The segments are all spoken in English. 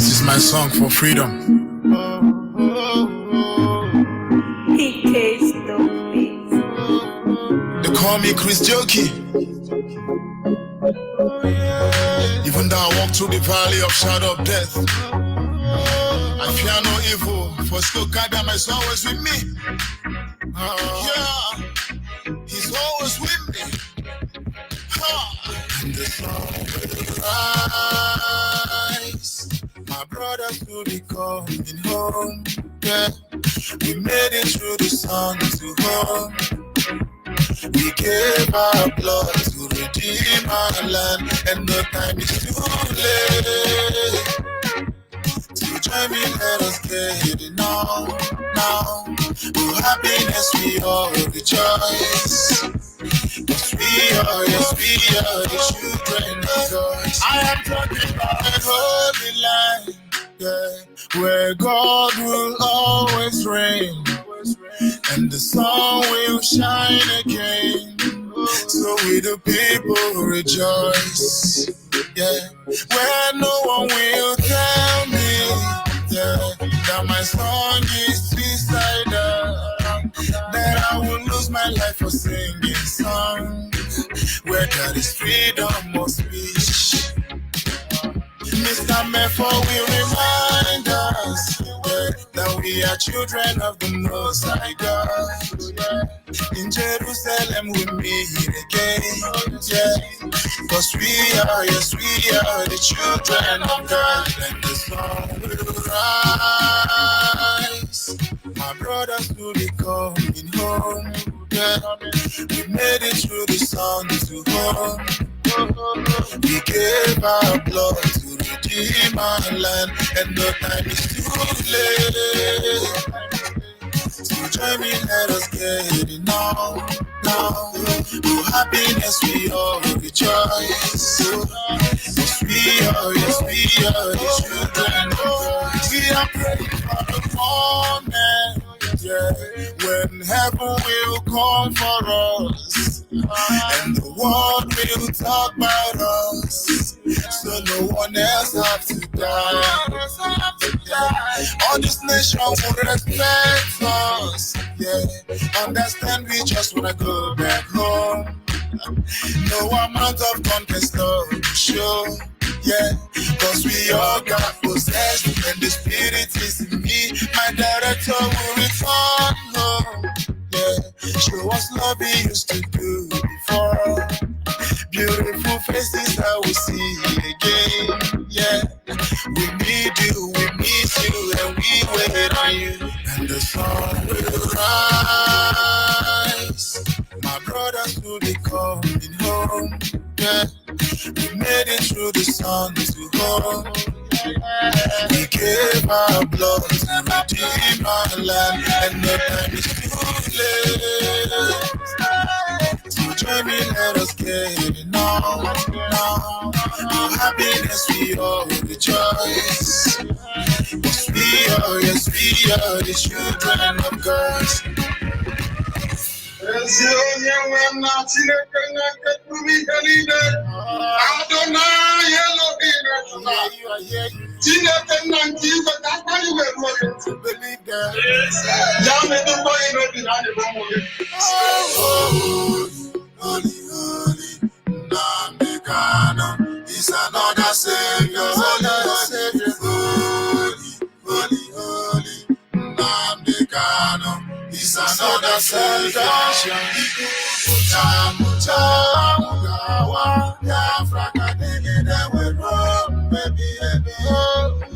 This is my song for freedom. They call me Chris Jokey. Even though I walk through the valley of shadow of death, I fear no evil, for still God is always with me. Yeah, He's always with me. And the sun will rise. My brothers will be coming home. Yeah, we made it through the sun to home. We gave our blood to redeem our land, and no time is too late. So join me, let us get it now. For happiness we all rejoice. Yes, we are the children of God. I am talking about a holy land, yeah, where God will always reign, and the sun will shine again. So we the people rejoice, yeah, where no one will tell me, yeah, that my song is suicidal, that I will lose my life for singing songs, where there is freedom of speech. Mr. Mepho will remind us, yeah, that we are children of the Most High God. In Jerusalem we meet again, yeah, cause we are the children of God, and the sun will rise. My brothers will be coming home, yeah, we made it through the sun to home. We gave our blood to redeem our land, and no time is too late. So join me, let us get it now. For happiness we all rejoice. Yes, we are the children of God. We are praying for the moment, yeah, when heaven will come for us, and the world will talk about us, so no one else have to die. All this nation will respect us, yeah. Understand we just wanna go back home. No amount of gun can stop the show, yeah, cause we all got possessed, and the spirit is in me. My director will return home, yeah. Show us love we used to do before. Beautiful faces that we see again, yeah. We need you, we miss you, and we wait on you. And the sun will rise. My brothers will be coming home, yeah. We made it through the sun to home. We gave our blood to redeem our land, and no time is too late. So join me, let us get it now. For happiness we all rejoice. Yes, we are the children of God. Holy, Namekano is another Savior. Holy, Namekano is another Savior. Biafra baby.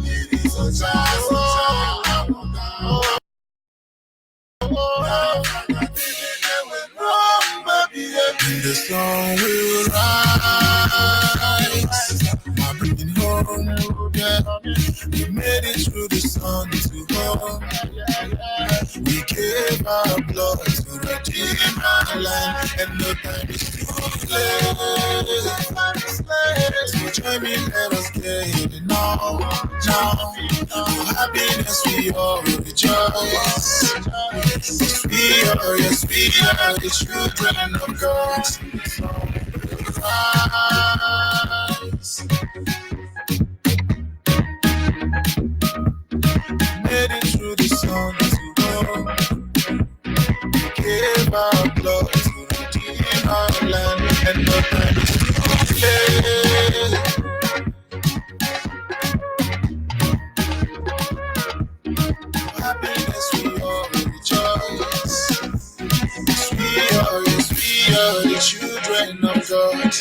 It is a the sun will rise. I'm bringing home, yeah. We made it through the sun to home. We gave our blood to redeem our land, and no time is too late. So join me, let us get it now. For happiness we all rejoice. Yes, we are the children of God. Rise. but time is too late. Happiness we all rejoice. Yes, we are the children of God.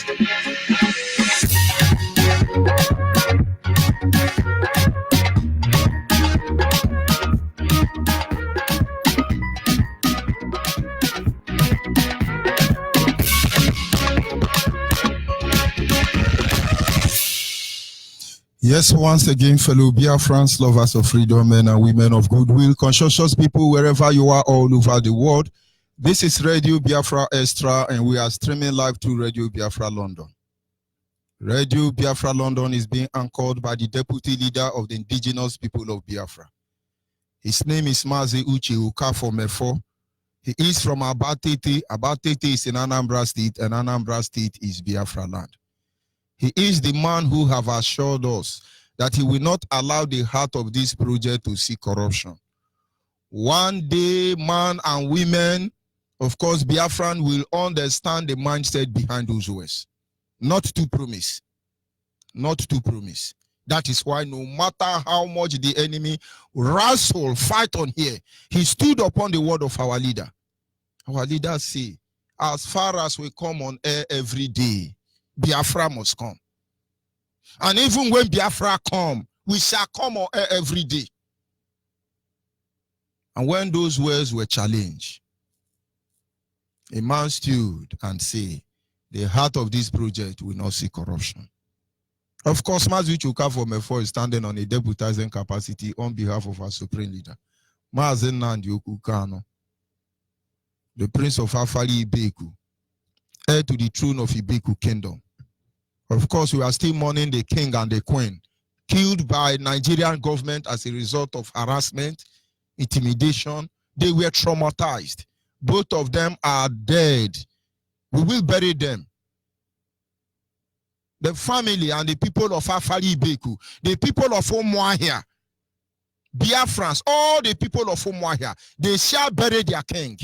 Yes, once again, fellow Biafrans, lovers of freedom, men and women of goodwill, conscientious people, wherever you are all over the world. This is Radio Biafra Extra, and we are streaming live to Radio Biafra London. Radio Biafra London is being anchored by the deputy leader of the indigenous people of Biafra. His name is Mazi Uche Ukafo Mefo. He is from Abatete. Abatete is in Anambra State, and Anambra State is Biafra land. He is the man who have assured us that he will not allow the heart of this project to see corruption. One day, man and women, of course, Biafran will understand the mindset behind those words. Not to promise. Not to promise. That is why no matter how much the enemy wrestle, fight on here, he stood upon the word of our leader. Our leader say, as far as we come on air every day, Biafra must come. And even when Biafra come, we shall come on air every day. And when those words were challenged, a man stood and said, the heart of this project will not see corruption. Of course, Mazi Ukafo Mefo is standing on a deputizing capacity on behalf of our supreme leader, Mazi Nnamdi Kanu, the prince of Afali Ibeku, heir to the throne of Ibeku kingdom. Of course, we are still mourning the king and the queen, killed by Nigerian government as a result of harassment, intimidation. They were traumatized. Both of them are dead. We will bury them. The family and the people of Afali Ibeku, the people of Umuahia, Biafrans, all the people of Umuahia, they shall bury their king.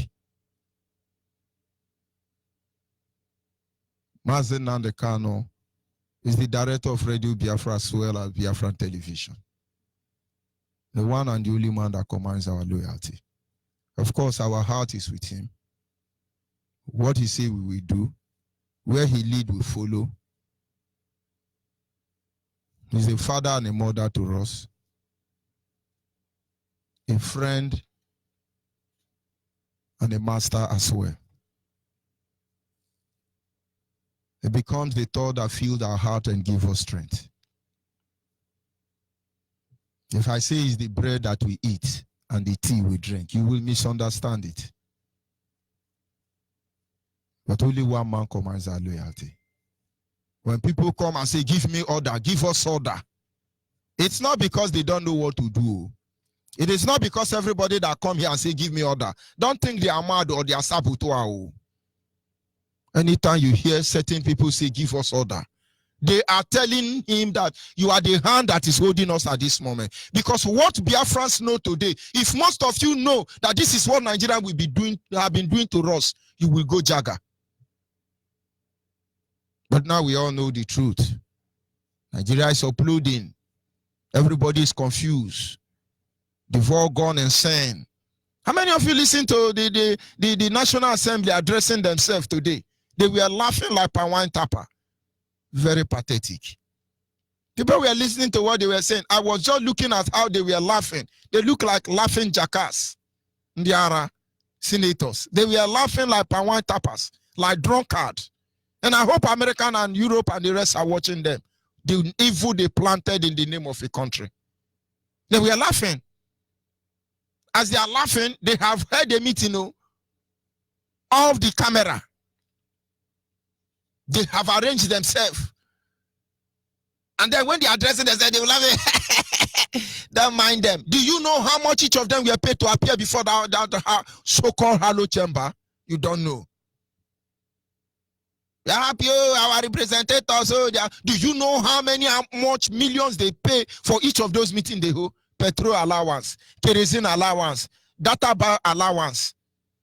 Mazi Nnamdi Kanu is the director of Radio Biafra as well as Biafran Television. The one and the only man that commands our loyalty. Of course, our heart is with him. What he says we will do. Where he lead, we follow. He's a father and a mother to us. A friend and a master as well. It becomes the thought that fills our heart and gives us strength. If I say it's the bread that we eat and the tea we drink, you will misunderstand it. But only one man commands our loyalty. When people come and say, give me order, give us order, it's not because they don't know what to do. It is not because everybody that come here and say, give me order, don't think they are mad or they are saboteur. Anytime you hear certain people say, give us order, they are telling him that you are the hand that is holding us at this moment. Because what Biafrans know today, if most of you know that this is what Nigeria will be doing, have been doing to us, you will go jagger. But now we all know the truth. Nigeria is uploading. Everybody is confused. They've all gone insane. How many of you listen to the National Assembly addressing themselves today? They were laughing like a wine tapper. Very pathetic. People were listening to what they were saying. I was just looking at how they were laughing. They look like laughing jackass. Ndiara senators. They were laughing like wine tappers, like drunkards. And I hope America and Europe and the rest are watching them. The evil they planted in the name of a country. They were laughing. As they are laughing, they have heard a meeting of the camera. They have arranged themselves. And then when they address it, they say they will laugh. Don't mind them. Do you know how much each of them were paid to appear before that so-called Hello Chamber? You don't know. They are happy, our representatives. Do you know how much millions they pay for each of those meetings they hold? Petrol allowance, kerosene allowance, data bar allowance,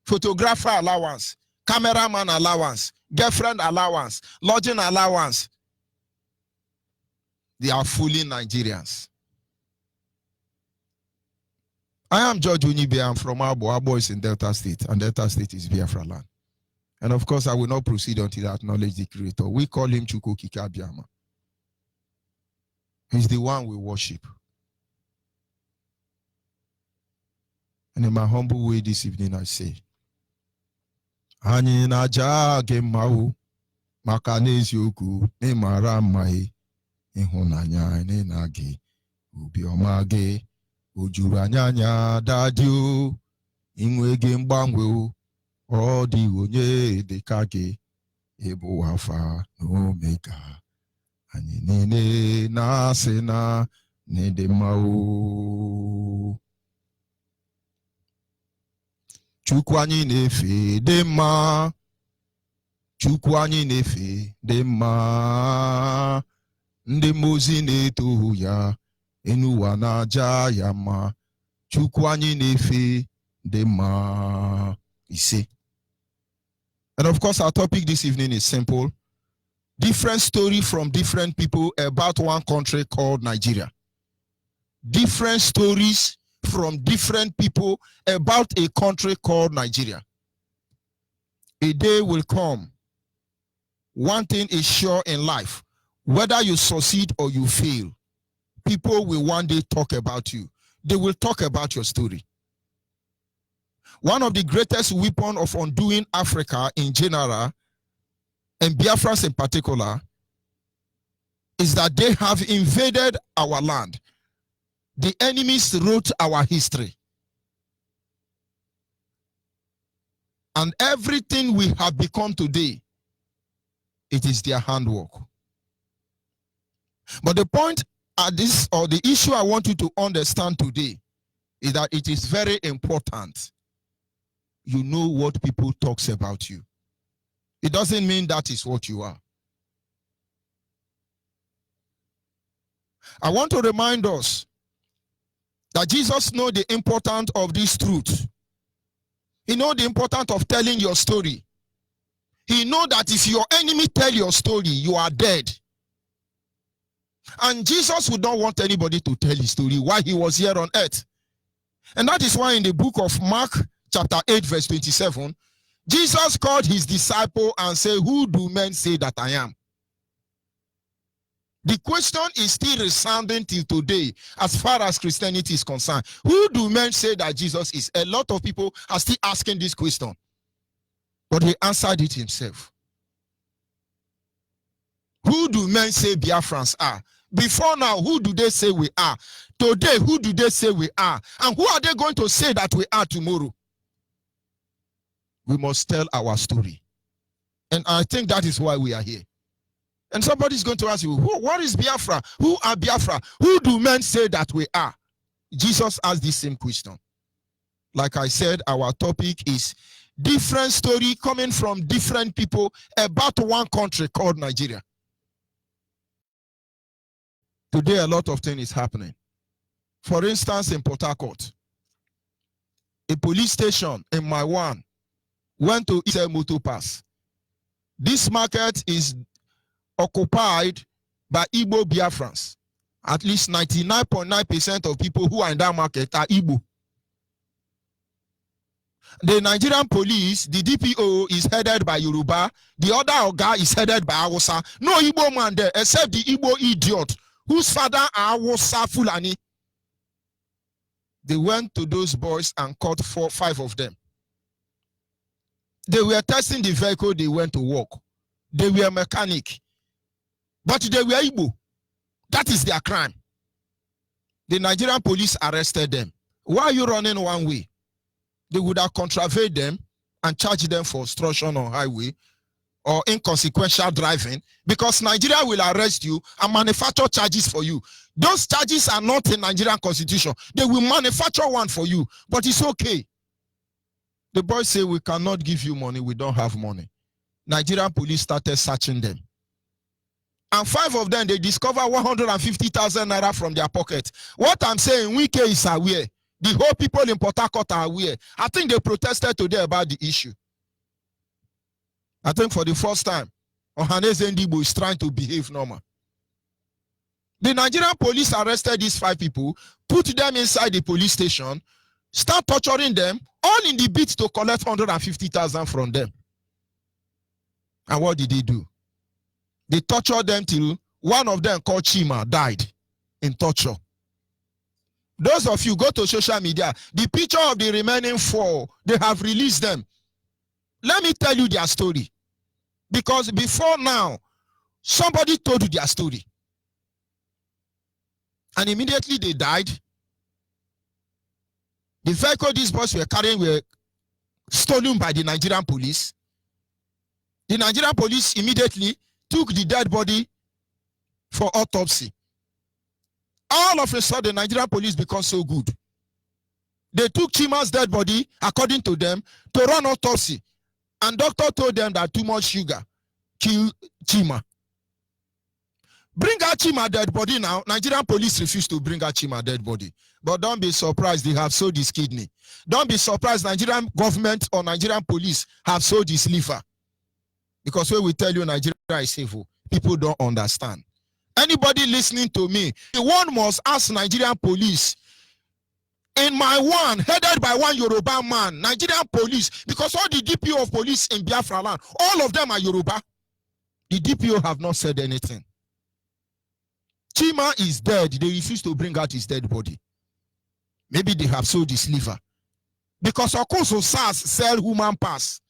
photographer allowance, cameraman allowance, girlfriend allowance, lodging allowance. They are fooling Nigerians. I am George Onyibe. I'm from Abo. Abo is in Delta State, and Delta State is Biafra land. And of course, I will not proceed until I acknowledge the Creator. We call him Chukwu Kika Biama. He's the one we worship. And in my humble way this evening, I say, Anyị na-aja gị mma o, maka n'eziokwu n'ịmara mma ịhụnanya na gị, obiọma gị, o juru anya dadị o, inwe gị mgbanwe o, ọ dị onye dịka gị, ịbụ Alfa na Omega. Anyị niile na-asị na n'ịdị mma o. Chukwu anyị na-efe dị mma, Chukwu anyị na-efe dị mma, ndị mmụọ ozi na-eto ya, enu ụwa na-aja ya mma, Chukwu anyị na-efe dị mma. Ise. And of course, our topic this evening is simple. Different story from different people about one country called Nigeria. Different stories from different people about a country called Nigeria. A day will come. One thing is sure in life. Whether you succeed or you fail, people will one day talk about you. They will talk about your story. One of the greatest weapons of undoing Africa in general, and Biafrans in particular, is that they have invaded our land. The enemies wrote our history. And everything we have become today, it is their handwork. But the point at this, or the issue I want you to understand today, is that it is very important you know what people talks about you. It doesn't mean that is what you are. I want to remind us that Jesus knows the importance of this truth. He knows the importance of telling your story. He knows that if your enemy tell your story, you are dead. And Jesus would not want anybody to tell his story while he was here on earth. And that is why in the book of Mark, chapter 8, verse 27, Jesus called his disciple and said, "Who do men say that I am?" The question is still resounding till today as far as Christianity is concerned. Who do men say that Jesus is? A lot of people are still asking this question. But he answered it himself. Who do men say Biafrans are? Before now, who do they say we are? Today, who do they say we are? And who are they going to say that we are tomorrow? We must tell our story. And I think that is why we are here. And somebody's going to ask you, what is Biafra? Who are Biafra? Who do men say that we are? Jesus asked this same question. Like I said, our topic is different story coming from different people about one country called Nigeria. Today, a lot of things is happening. For instance, in Port Harcourt, a police station in my one went to Ise Motor Pass. This market is occupied by Igbo Biafrans. At least 99.9% of people who are in that market are Igbo. The Nigerian police, the DPO, is headed by Yoruba. The other Oga is headed by Hausa. No Igbo man there except the Igbo idiot whose father are Hausa Fulani. They went to those boys and caught 5 of them. They were testing the vehicle they went to work. They were mechanic. But they were Igbo. That is their crime. The Nigerian police arrested them. Why are you running one way? They would have contravened them and charged them for obstruction on highway or inconsequential driving, because Nigeria will arrest you and manufacture charges for you. Those charges are not in Nigerian constitution. They will manufacture one for you, but it's okay. The boys say, we cannot give you money, we don't have money. Nigerian police started searching them. And 5 of them, they discovered 150,000 naira from their pocket. What I'm saying, Wike is aware. The whole people in Port Harcourt are aware. I think they protested today about the issue. I think for the first time, Ohaneze Ndigbo is trying to behave normal. The Nigerian police arrested these 5 people, put them inside the police station, start torturing them, all in the bid to collect 150,000 from them. And what did they do? They tortured them till one of them, called Chima, died in torture. Those of you go to social media, the picture of the remaining 4, they have released them. Let me tell you their story. Because before now, somebody told you their story. And immediately they died. The vehicle these boys were carrying were stolen by the Nigerian police. The Nigerian police immediately took the dead body for autopsy. All of a sudden, the Nigerian police become so good. They took Chima's dead body, according to them, to run autopsy. And doctor told them that too much sugar killed Chima. Bring out Chima dead body now. Nigerian police refuse to bring out Chima dead body. But don't be surprised, they have sold his kidney. Don't be surprised, Nigerian government or Nigerian police have sold his liver. Because when we tell you Nigeria is evil, people don't understand. Anybody listening to me, one must ask Nigerian police. In my one, headed by one Yoruba man, Nigerian police, because all the DPO of police in Biafra land, all of them are Yoruba. The DPO have not said anything. Chima is dead. They refuse to bring out his dead body. Maybe they have sold his liver. Because of course, SARS sell human parts.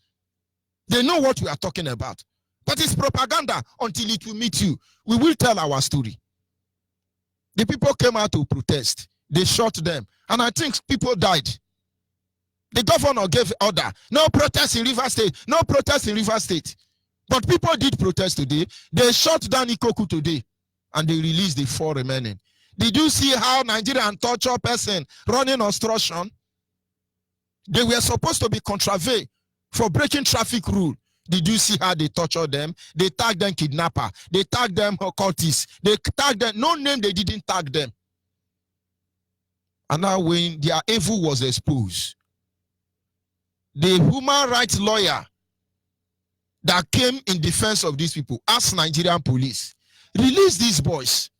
They know what we are talking about. But it's propaganda until it will meet you. We will tell our story. The people came out to protest. They shot them. And I think people died. The governor gave order. No protest in River State. No protest in River State. But people did protest today. They shot down Ikoku today. And they released the 4 remaining. Did you see how Nigerian torture person running obstruction? They were supposed to be contravened for breaking traffic rule. Did you see how they tortured them? They tagged them kidnapper. They tagged them cultists. They tagged them. No name they didn't tag them. And now when their evil was exposed, the human rights lawyer that came in defense of these people asked Nigerian police, release these boys.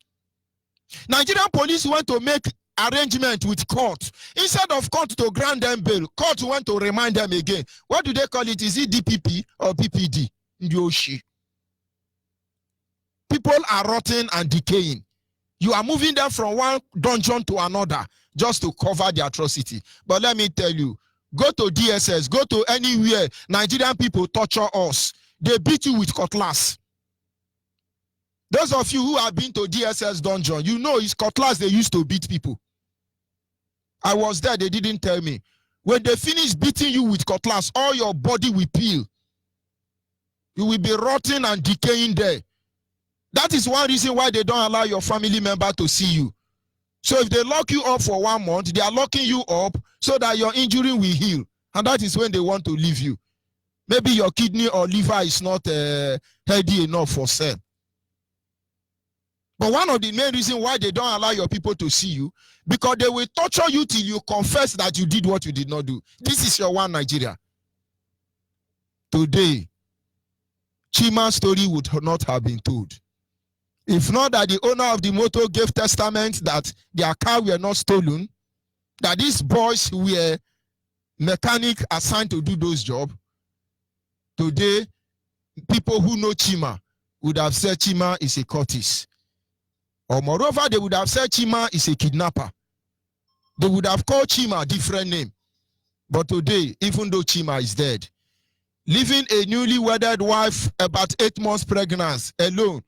Nigerian police went to make arrangement with court. Instead of court to grant them bail, court went to remind them again. What do they call it? Is it DPP or PPD? Yoshi. People are rotting and decaying. You are moving them from one dungeon to another just to cover the atrocity. But let me tell you, go to DSS, go to anywhere Nigerian people torture us. They beat you with cutlass. Those of you who have been to DSS dungeon, you know it's cutlass they used to beat people. I was there, they didn't tell me. When they finish beating you with cutlass, all your body will peel. You will be rotting and decaying there. That is one reason why they don't allow your family member to see you. So if they lock you up for 1 month, they are locking you up so that your injury will heal. And that is when they want to leave you. Maybe your kidney or liver is not healthy enough for sale. But one of the main reasons why they don't allow your people to see you, because they will torture you till you confess that you did what you did not do. This is your one Nigeria. Today, Chima's story would not have been told. If not that the owner of the motor gave testament that their car were not stolen, that these boys were mechanic assigned to do those jobs, today, people who know Chima would have said Chima is a cultist. Or moreover, they would have said Chima is a kidnapper. They would have called Chima a different name. But today, even though Chima is dead, leaving a newly wedded wife about 8 months pregnant alone,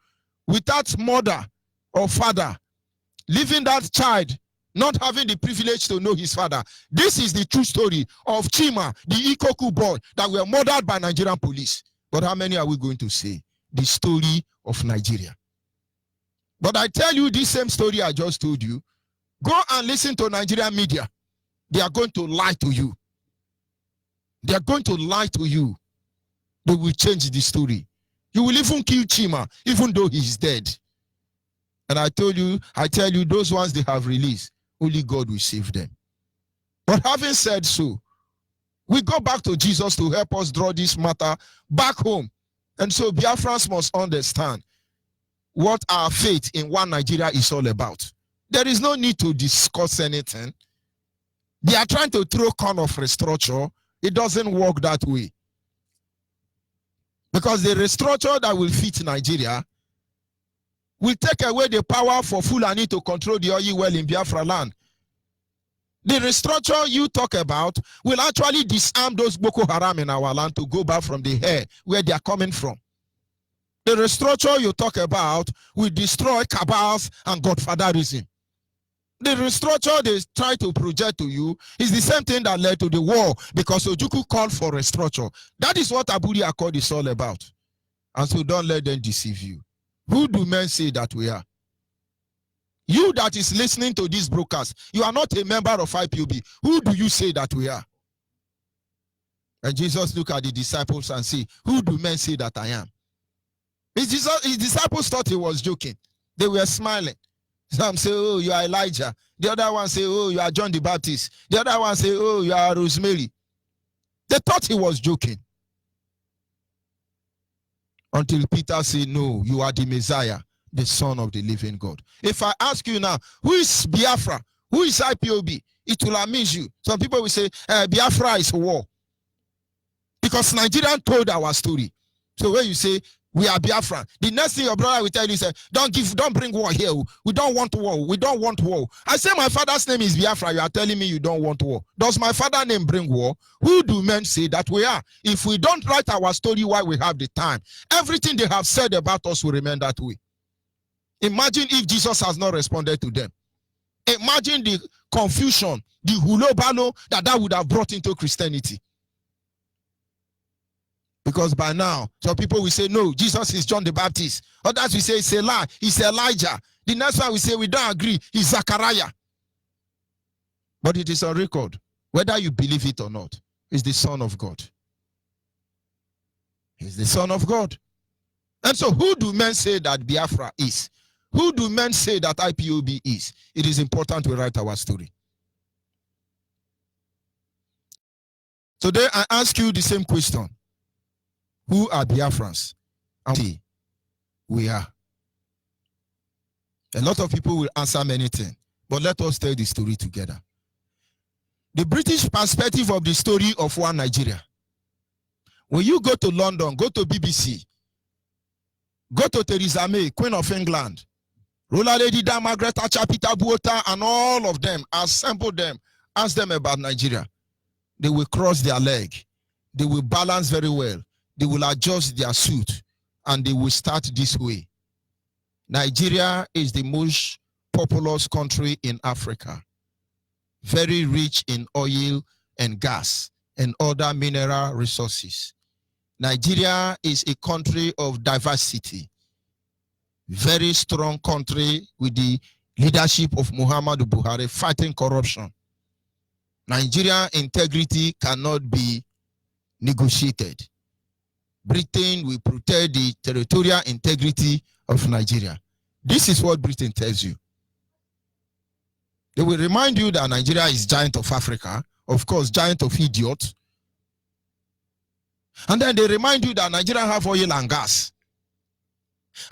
without mother or father, leaving that child, not having the privilege to know his father. This is the true story of Chima, the Ikoku boy that were murdered by Nigerian police. But how many are we going to say? The story of Nigeria. But I tell you this same story I just told you. Go and listen to Nigerian media. They are going to lie to you. They are going to lie to you. They will change the story. You will even kill Chima, even though he is dead. And I tell you, those ones they have released, only God will save them. But having said so, we go back to Jesus to help us draw this matter back home. And so Biafrans must understand what our faith in one Nigeria is all about. There is no need to discuss anything. They are trying to throw kind of restructure. It doesn't work that way. Because the restructure that will fit Nigeria will take away the power for Fulani to control the oil well in Biafra land. The restructure you talk about will actually disarm those Boko Haram in our land to go back from the hair where they are coming from. The restructure you talk about will destroy cabals and godfatherism. The restructure they try to project to you is the same thing that led to the war, because Ojukwu called for restructure. That is what Aburi Accord is all about. And so don't let them deceive you. Who do men say that we are? You that is listening to this broadcast, you are not a member of IPOB. Who do you say that we are? And Jesus looked at the disciples and said, who do men say that I am? His disciples thought he was joking. They were smiling. Some say, oh, you are Elijah. The other one say, oh, you are John the Baptist. The other one say, oh, you are Rosemary. They thought he was joking. Until Peter said, no, you are the Messiah, the Son of the living God. If I ask you now, who is Biafra? Who is IPOB? It will amaze you. Some people will say, Biafra is war. Because Nigerians told our story. So when you say, we are Biafran, the next thing your brother will tell you is, don't bring war here. We don't want war. We don't want war. I say my father's name is Biafra. You are telling me you don't want war. Does my father's name bring war? Who do men say that we are? If we don't write our story while we have the time, everything they have said about us will remain that way. Imagine if Jesus has not responded to them. Imagine the confusion, the hulobalo that would have brought into Christianity. Because by now, some people will say, no, Jesus is John the Baptist. Others will say, it's a lie, it's Elijah. The next one will say, we don't agree, it's Zachariah. But it is on record, whether you believe it or not, it's the Son of God. He's the Son of God. And so who do men say that Biafra is? Who do men say that IPOB is? It is important to write our story. Today I ask you the same question. Who are Biafrans? And we are. A lot of people will answer many things, but let us tell the story together. The British perspective of the story of one Nigeria. When you go to London, go to BBC, go to Theresa May, Queen of England, Rola Lady Da, Margaret Thatcher, Peter Botha, and all of them, assemble them, ask them about Nigeria. They will cross their leg. They will balance very well. They will adjust their suit, and they will start this way. Nigeria is the most populous country in Africa, very rich in oil and gas and other mineral resources. Nigeria is a country of diversity, very strong country with the leadership of Muhammadu Buhari fighting corruption. Nigerian integrity cannot be negotiated. Britain will protect the territorial integrity of Nigeria. This is what Britain tells you. They will remind you that Nigeria is giant of Africa, of course, giant of idiots. And then they remind you that Nigeria have oil and gas.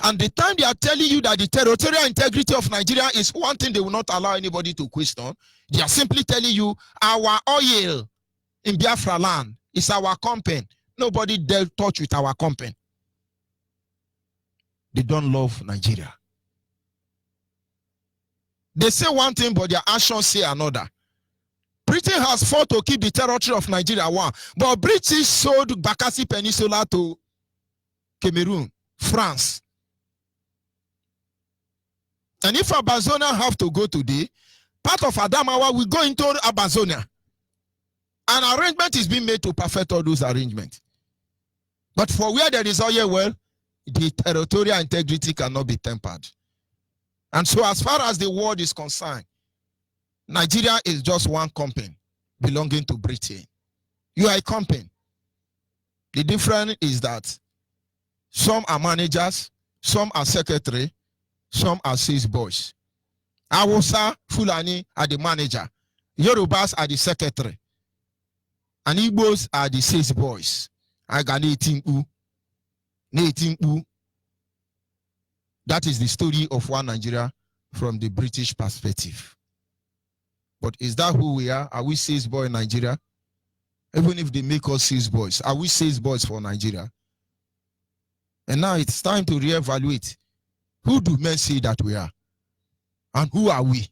And the time they are telling you that the territorial integrity of Nigeria is one thing they will not allow anybody to question, they are simply telling you our oil in Biafra land is our company. Nobody dare touch with our company. They don't love Nigeria. They say one thing, but their actions say another. Britain has fought to keep the territory of Nigeria one, but British sold Bakassi Peninsula to Cameroon, France. And if Abazonia have to go today, part of Adamawa will go into Abazonia. An arrangement is being made to perfect all those arrangements. But for where there is oil well, the territorial integrity cannot be tempered. And so as far as the world is concerned, Nigeria is just one company belonging to Britain. You are a company. The difference is that some are managers, some are secretary, some are sales boys. Hausa, Fulani are the manager. Yorubas are the secretary. And Igbos are the sales boys. That is the story of one Nigeria from the British perspective. But is that who we are? Are we sales boy in Nigeria? Even if they make us sales boys, are we sales boys for Nigeria? And now it's time to reevaluate. Who do men say that we are? And who are we?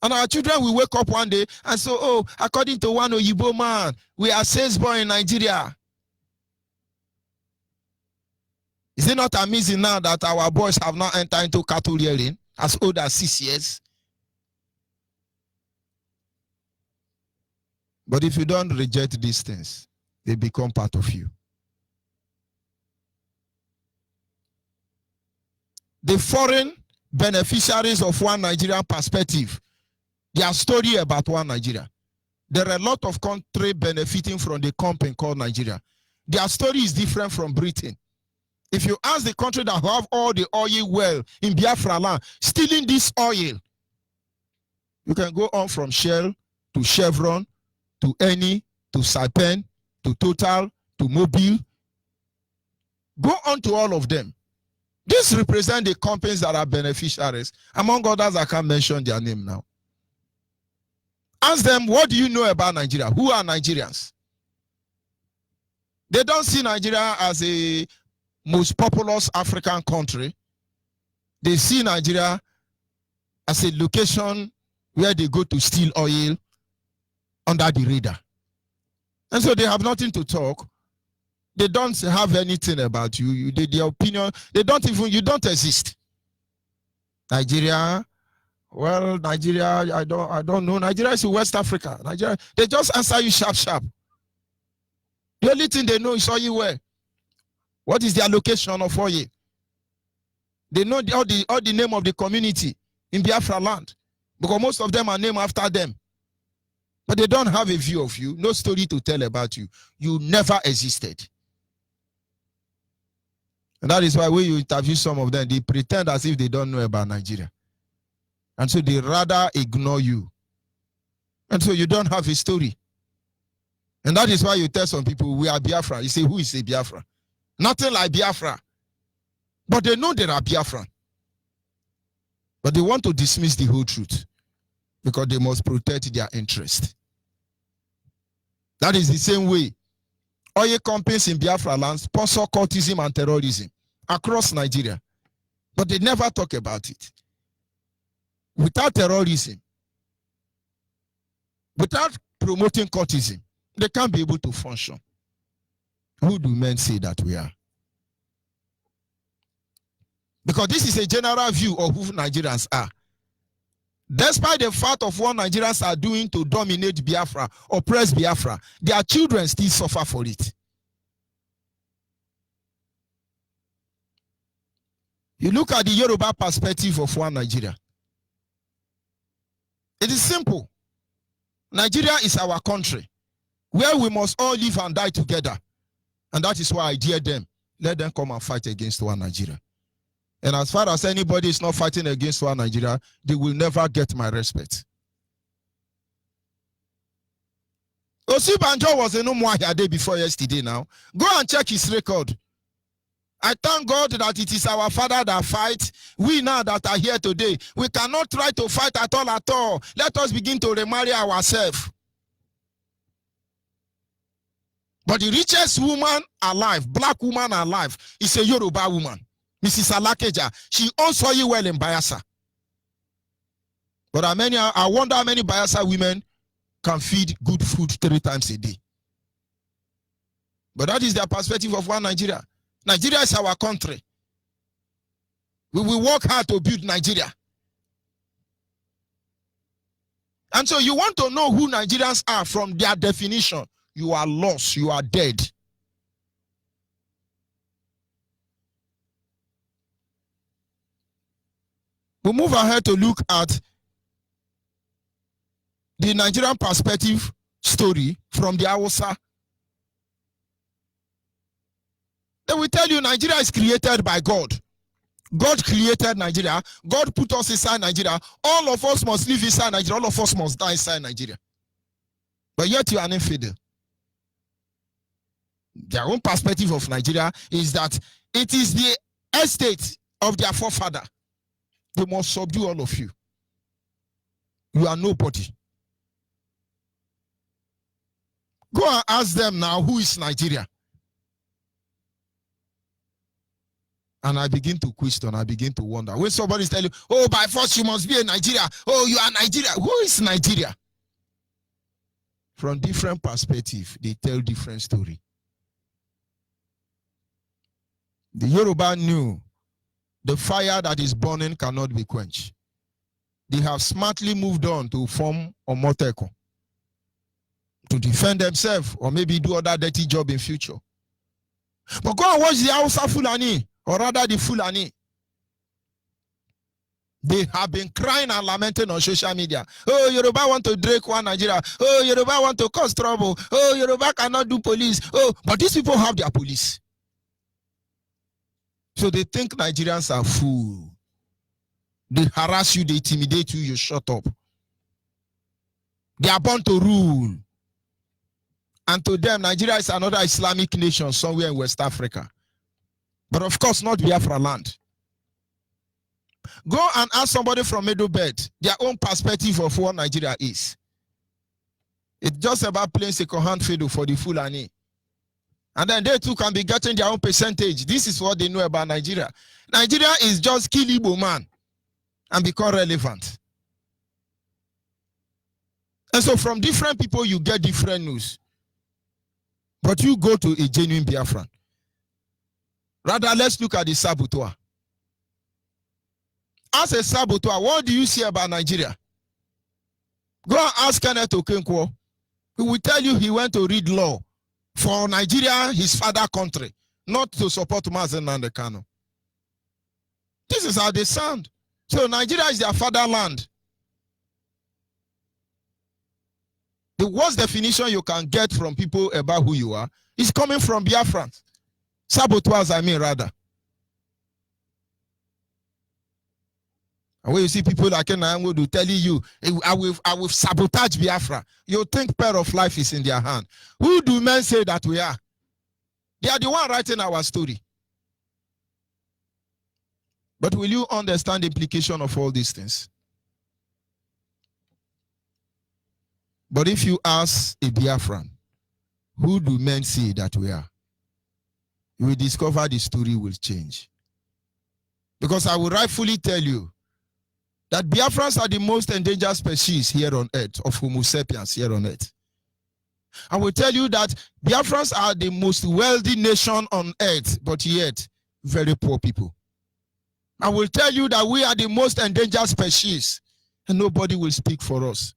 And our children will wake up one day and say, oh, according to one Onyibe man, we are sales boy in Nigeria. Is it not amazing now that our boys have now entered into cattle rearing as old as 6 years? But if you don't reject these things, they become part of you. The foreign beneficiaries of one Nigerian perspective, their story about one Nigeria. There are a lot of countries benefiting from the company called Nigeria. Their story is different from Britain. If you ask the country that have all the oil well in Biafra land, stealing this oil, you can go on from Shell to Chevron to Eni to Saipem to Total to Mobil. Go on to all of them. This represents the companies that are beneficiaries. Among others, I can't mention their name now. Ask them, what do you know about Nigeria? Who are Nigerians? They don't see Nigeria as a most populous African country. They see Nigeria as a location where they go to steal oil under the radar. And so they have nothing to talk. They don't have anything about you. Their opinion, they don't even, you don't exist. Nigeria, well, Nigeria, I don't know. Nigeria is in West Africa. Nigeria, they just answer you sharp. The only thing they know is oil where. What is their location of oil? They know all the name of the community in Biafra land, because most of them are named after them. But they don't have a view of you, no story to tell about you. You never existed. And that is why when you interview some of them, they pretend as if they don't know about Nigeria. And so they rather ignore you. And so you don't have a story. And that is why you tell some people, we are Biafra. You say, who is a Biafra? Nothing like Biafra. But they know there are Biafra. But they want to dismiss the whole truth because they must protect their interest. That is the same way oil companies in Biafra land sponsor cultism and terrorism across Nigeria. But they never talk about it. Without terrorism, without promoting cultism, they can't be able to function. Who do men say that we are? Because this is a general view of who Nigerians are. Despite the fact of what Nigerians are doing to dominate Biafra, oppress Biafra, their children still suffer for it. You look at the Yoruba perspective of one Nigeria. It is simple. Nigeria is our country where we must all live and die together. And that is why I dare them. Let them come and fight against one Nigeria. And as far as anybody is not fighting against one Nigeria, they will never get my respect. Osibanjo was a no more day before yesterday now. Go and check his record. I thank God that it is our father that fights. We now that are here today, we cannot try to fight at all. Let us begin to remarry ourselves. But the richest woman alive, black woman alive, is a Yoruba woman. Mrs. Alakeja, she owns oil well in Bayelsa. But I wonder how many Bayelsa women can feed good food 3 times a day. But that is their perspective of one Nigeria. Nigeria is our country. We will work hard to build Nigeria. And so you want to know who Nigerians are from their definition. You are lost. You are dead. We move ahead to look at the Nigerian perspective story from the Hausa. They will tell you Nigeria is created by God. God created Nigeria. God put us inside Nigeria. All of us must live inside Nigeria. All of us must die inside Nigeria. But yet you are an infidel. Their own perspective of Nigeria is that it is the estate of their forefather. They must subdue all of you. You are nobody. Go and ask them now, who is Nigeria? And I begin to question, I begin to wonder. When somebody is telling you, oh, by force you must be a Nigeria. Oh, you are Nigeria. Who is Nigeria? From different perspectives, they tell different story. The Yoruba knew the fire that is burning cannot be quenched. They have smartly moved on to form Omoteko to defend themselves or maybe do other dirty job in future. But go and watch the Hausa Fulani, or rather the Fulani. They have been crying and lamenting on social media. Oh, Yoruba want to break one Nigeria. Oh, Yoruba want to cause trouble. Oh, Yoruba cannot do police. Oh, but these people have their police. So they think Nigerians are fools. They harass you, they intimidate you, you shut up. They are born to rule. And to them, Nigeria is another Islamic nation somewhere in West Africa. But of course, not Biafra land. Go and ask somebody from Middle Belt their own perspective of what Nigeria is. It's just about playing second-hand fiddle for the Fulani. And then they too can be getting their own percentage. This is what they know about Nigeria. Nigeria is just kill Igbo man and become relevant. And so from different people, you get different news. But you go to a genuine Biafran. Rather, let's look at the saboteur. As a saboteur, what do you see about Nigeria? Go and ask Kenneth Okonkwo. He will tell you he went to read law for Nigeria, his father country, not to support Mazen Nnamdi Kanu. This is how they sound. So Nigeria is their fatherland. The worst definition you can get from people about who you are is coming from Biafrans. Saboteurs, I mean, rather. And when you see people like Enangodu telling you, I will sabotage Biafra, you think pair of life is in their hand. Who do men say that we are? They are the one writing our story. But will you understand the implication of all these things? But if you ask a Biafran, who do men say that we are? You will discover the story will change. Because I will rightfully tell you that Biafrans are the most endangered species here on earth, of Homo sapiens here on earth. I will tell you that Biafrans are the most wealthy nation on earth, but yet very poor people. I will tell you that we are the most endangered species, and nobody will speak for us.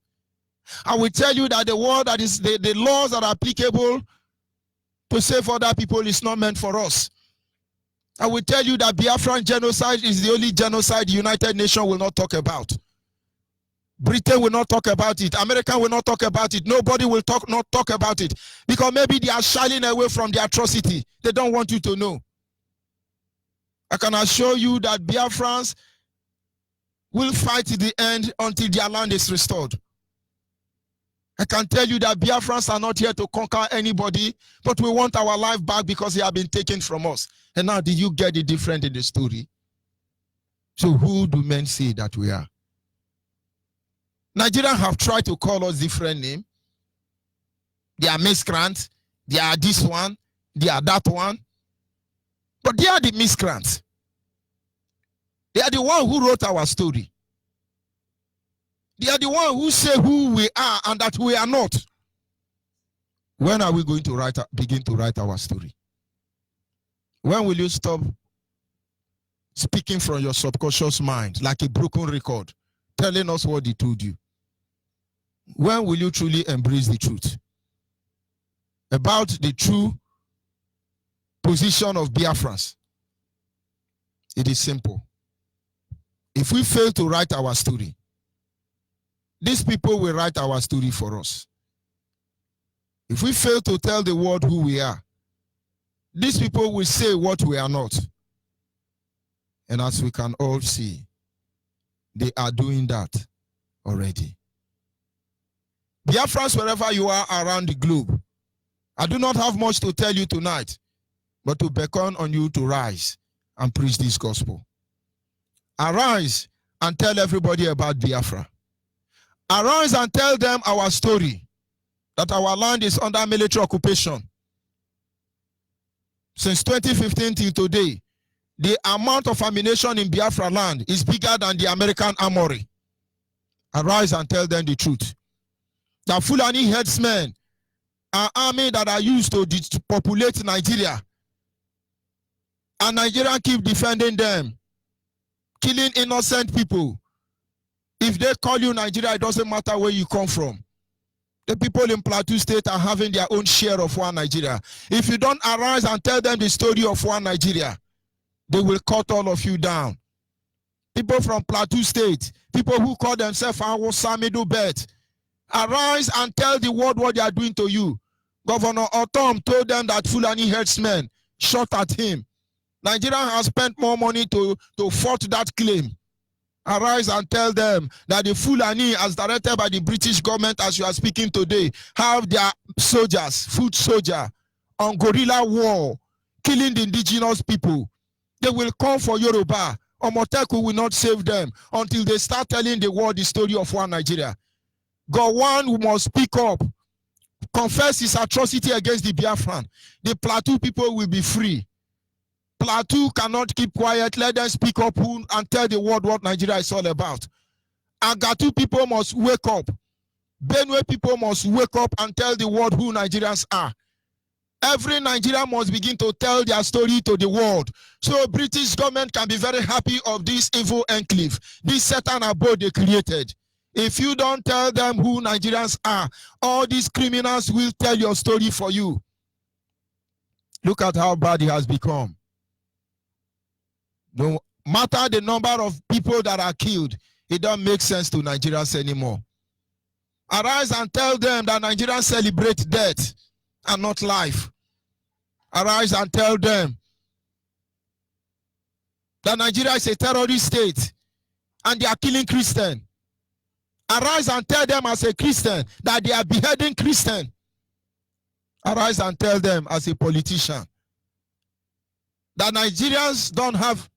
I will tell you that the world that is the laws that are applicable to save other people is not meant for us. I will tell you that Biafran genocide is the only genocide the United Nations will not talk about. Britain will not talk about it. America will not talk about it. Nobody will not talk about it. Because maybe they are shying away from the atrocity. They don't want you to know. I can assure you that Biafrans will fight to the end until their land is restored. I can tell you that Biafrans are not here to conquer anybody, but we want our life back because they have been taken from us. And now, did you get the difference in the story? So who do men say that we are? Nigerians have tried to call us different names. They are miscreants. They are this one. They are that one. But they are the miscreants. They are the one who wrote our story. They are the one who say who we are and that we are not. When are we going to begin to write our story? When will you stop speaking from your subconscious mind like a broken record, telling us what they told you? When will you truly embrace the truth about the true position of Biafrans? It is simple. If we fail to write our story, these people will write our story for us. If we fail to tell the world who we are, these people will say what we are not. And as we can all see, they are doing that already. Biafrans, wherever you are around the globe, I do not have much to tell you tonight, but to beckon on you to rise and preach this gospel. Arise and tell everybody about Biafra. Arise and tell them our story, that our land is under military occupation. Since 2015 till today, the amount of ammunition in Biafra land is bigger than the American armory. Arise and tell them the truth. The Fulani headsmen are army that are used to populate Nigeria. And Nigeria keep defending them, killing innocent people. If they call you Nigeria, it doesn't matter where you come from. The people in Plateau State are having their own share of one Nigeria. If you don't arise and tell them the story of one Nigeria, they will cut all of you down. People from Plateau State, people who call themselves Hausa Middle Belt, arise and tell the world what they are doing to you. Governor Otom told them that Fulani herdsmen shot at him. Nigeria has spent more money to fight that claim. Arise and tell them that the Fulani, as directed by the British government as you are speaking today, have their soldiers, foot soldier, on guerrilla war, killing the indigenous people. They will come for Yoruba. Omoteku will not save them until they start telling the world the story of one Nigeria. Gowon must speak up, confess his atrocity against the Biafran. The Plateau people will be free. Plateau cannot keep quiet. Let them speak up and tell the world what Nigeria is all about. Agatu people must wake up. Benue people must wake up and tell the world who Nigerians are. Every Nigerian must begin to tell their story to the world. So British government can be very happy of this evil enclave, this Satan abode they created. If you don't tell them who Nigerians are, all these criminals will tell your story for you. Look at how bad it has become. No matter the number of people that are killed, it don't make sense to Nigerians anymore. Arise and tell them that Nigerians celebrate death and not life. Arise and tell them that Nigeria is a terrorist state and they are killing Christians. Arise and tell them as a Christian that they are beheading Christians. Arise and tell them as a politician that Nigerians don't have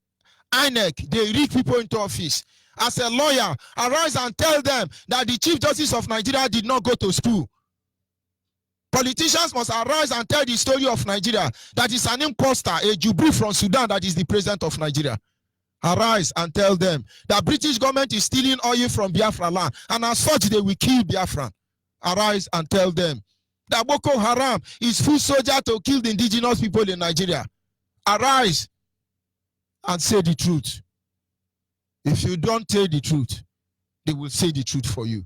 INEC, they read people into office. As a lawyer, arise and tell them that the Chief Justice of Nigeria did not go to school. Politicians must arise and tell the story of Nigeria, that is an imposter, a Jubu from Sudan that is the president of Nigeria. Arise and tell them that British government is stealing oil from Biafra land, and as such they will kill Biafran. Arise and tell them that Boko Haram is full soldier to kill the indigenous people in Nigeria. Arise and say the truth. If you don't tell the truth, they will say the truth for you.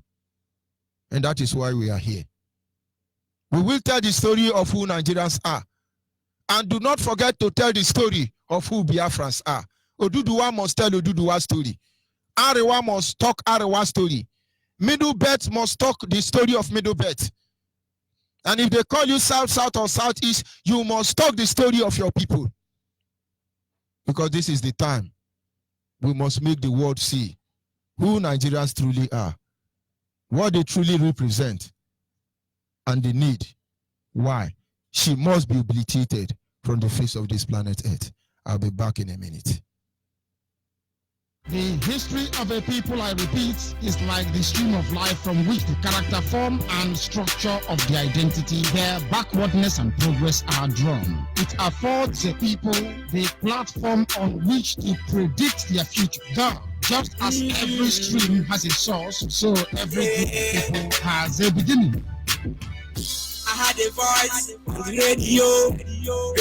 And that is why we are here. We will tell the story of who Nigerians are. And do not forget to tell the story of who Biafrans are. Oduduwa must tell Oduduwa story. Arewa must talk Arewa story. Middle Belt must talk the story of Middle Belt. And if they call you South, South, or Southeast, you must talk the story of your people. Because this is the time we must make the world see who Nigerians truly are, what they truly represent, and the need why she must be obliterated from the face of this planet Earth. I'll be back in a minute. The history of a people, I repeat, is like the stream of life from which the character form and structure of the identity, their backwardness and progress are drawn. It affords the people the platform on which to predict their future. Thus, just as every stream has a source, so every group of people has a beginning. I had a voice on the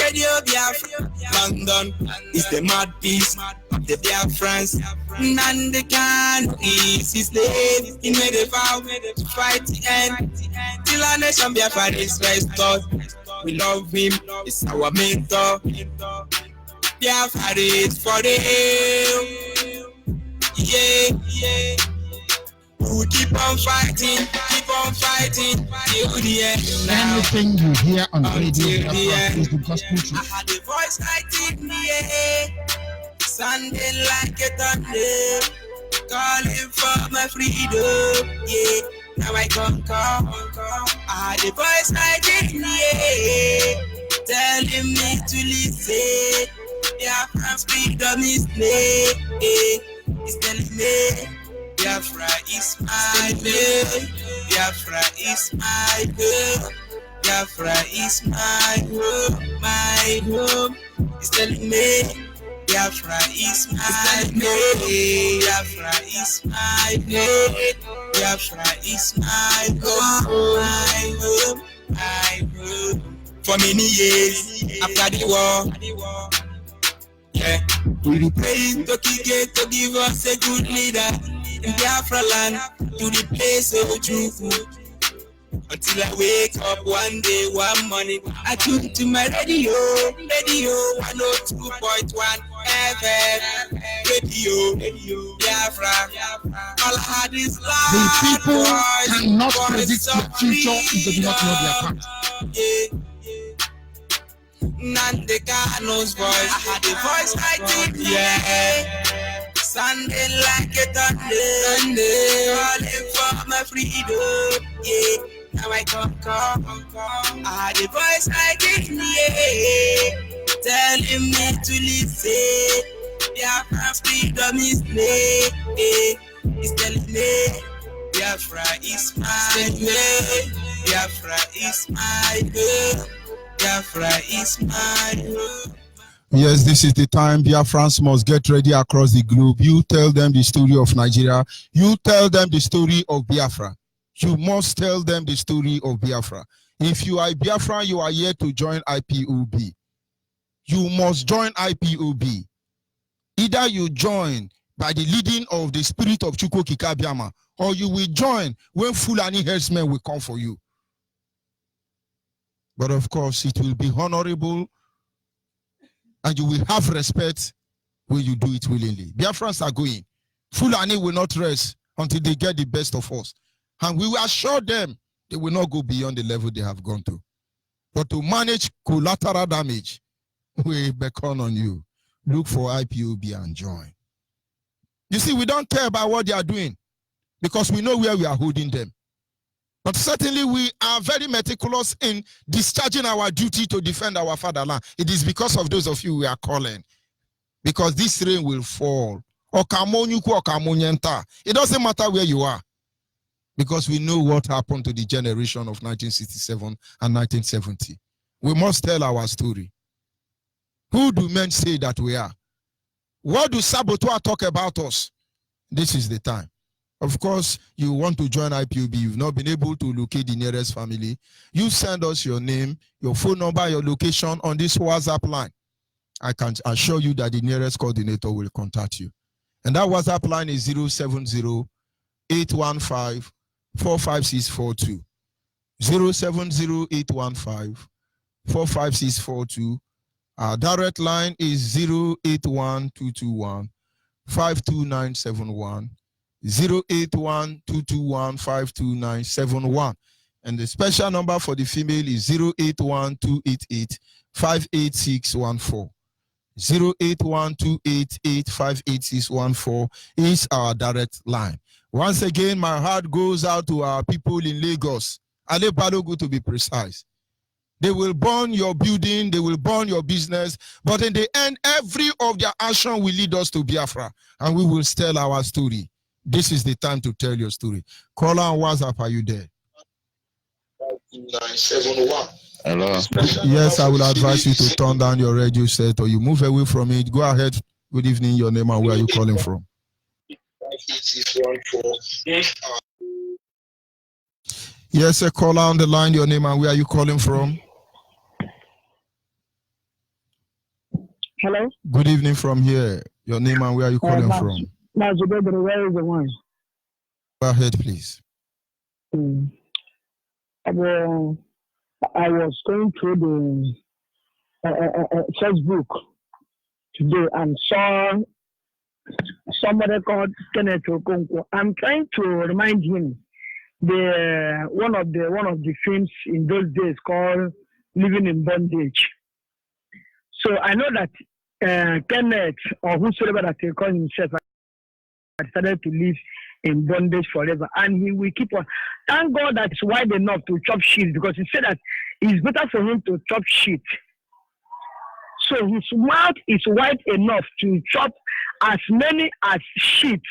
radio Biafra. London is the mouthpiece of the Biafrans. And the can is his slave. He made a vow to fight the end till our nation Biafra is restored. We love him, he's our mentor. Biafra is for the yeah. We keep on fighting till the end. Anything you hear on radio is the gospel truth. I had a voice like in the air, sounding like a thunder, calling for my freedom, yeah. now I conquer. Ah, the voice I did hear, telling me to listen. Biafra freedom is play. It's telling me Biafra is my way. Biafra is my home. Biafra is my home, my home. It's telling me Biafra is my way. Biafra is my way. Biafra is my home, my home, my home. For many years after the war, yeah, we be praying to Kike to give us a good leader in Biafra land to replace Ojukwu. Until I wake up one day, one morning, I tune to my radio 102.1 FM, radio, Biafra. All I had is love. The people cannot predict their future if they do not know their past. Nandekano's voice, I had a voice like it, yeah. Sunday like a Sunday, calling for my freedom, yeah. Now I conquer. I had a voice like it, yeah. Telling me to listen. Biafra freedom is play, it's telling me Biafra is my way. Biafra is my way. Biafra is my home. Yes, this is the time Biafrans must get ready across the globe. You tell them the story of Nigeria. You tell them the story of Biafra. You must tell them the story of Biafra. If you are Biafra, you are here to join IPOB. You must join IPOB. Either you join by the leading of the spirit of Chukwu Kikabiama, or you will join when Fulani herdsmen will come for you. But of course, it will be honorable and you will have respect when you do it willingly. Biafrans are going. Fulani will not rest until they get the best of us. And we will assure them they will not go beyond the level they have gone to. But to manage collateral damage, we beckon on you. Look for IPOB and join. You see, we don't care about what they are doing because we know where we are holding them. But certainly we are very meticulous in discharging our duty to defend our fatherland. It is because of those of you we are calling. Because this rain will fall. It doesn't matter where you are. Because we know what happened to the generation of 1967 and 1970. We must tell our story. Who do men say that we are? What do saboteurs talk about us? This is the time. Of course, you want to join IPOB, you've not been able to locate the nearest family. You send us your name, your phone number, your location on this WhatsApp line. I can assure you that the nearest coordinator will contact you. And that WhatsApp line is 070-815-45642. 070-815-45642. Our direct line is 081-221-52971. 081-221-52971. And the special number for the female is 081-288-58614. 081-288-58614 is our direct line. Once again, my heart goes out to our people in Lagos, Ale Balogu to be precise. They will burn your building, they will burn your business, but in the end, every of their action will lead us to Biafra, and we will tell our story. This is the time to tell your story. Call on WhatsApp, are you there? 971. Hello. Yes, I will advise you to turn down your radio set or you move away from it. Go ahead. Good evening, your name and where are you calling from? Yes, a caller on the line, your name and where are you calling from? Hello? Good evening from here. Your name and where are you calling from? Where is the one? Go ahead, please. I was going through the Facebook today and saw somebody called Kenneth Okonkwo. I'm trying to remind him one of the films in those days called Living in Bondage. So I know that Kenneth or whosoever that he called himself started to live in bondage forever, and he will keep on. Thank God that it's wide enough to chop shit, because he said that it's better for him to chop shit. So his mouth is wide enough to chop as many as shit.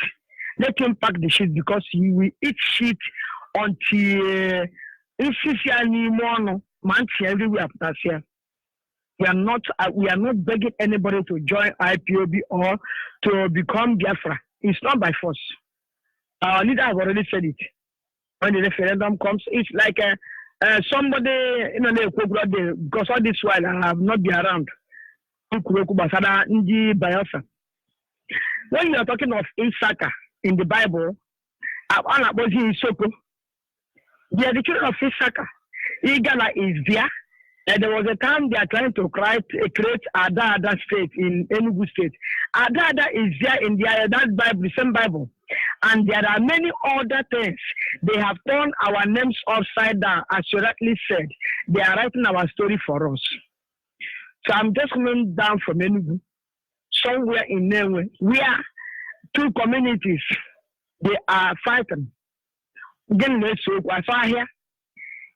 Let him pack the shit, because he will eat shit until everywhere. We are not begging anybody to join IPOB or to become Biafra. It's not by force. Our leader have already said it. When the referendum comes, it's like somebody, because all this while I have not been around. When you are talking of Isaka in the Bible, they are the children of Isaka. Igala is there. And there was a time they are trying to create Ada state in Enugu state. Ada is there in that Bible, the same Bible. And there are many other things. They have turned our names upside down, as you rightly said. They are writing our story for us. So I'm just coming down from Enugu, somewhere in Newe, where two communities, they are fighting. Again, let's so here.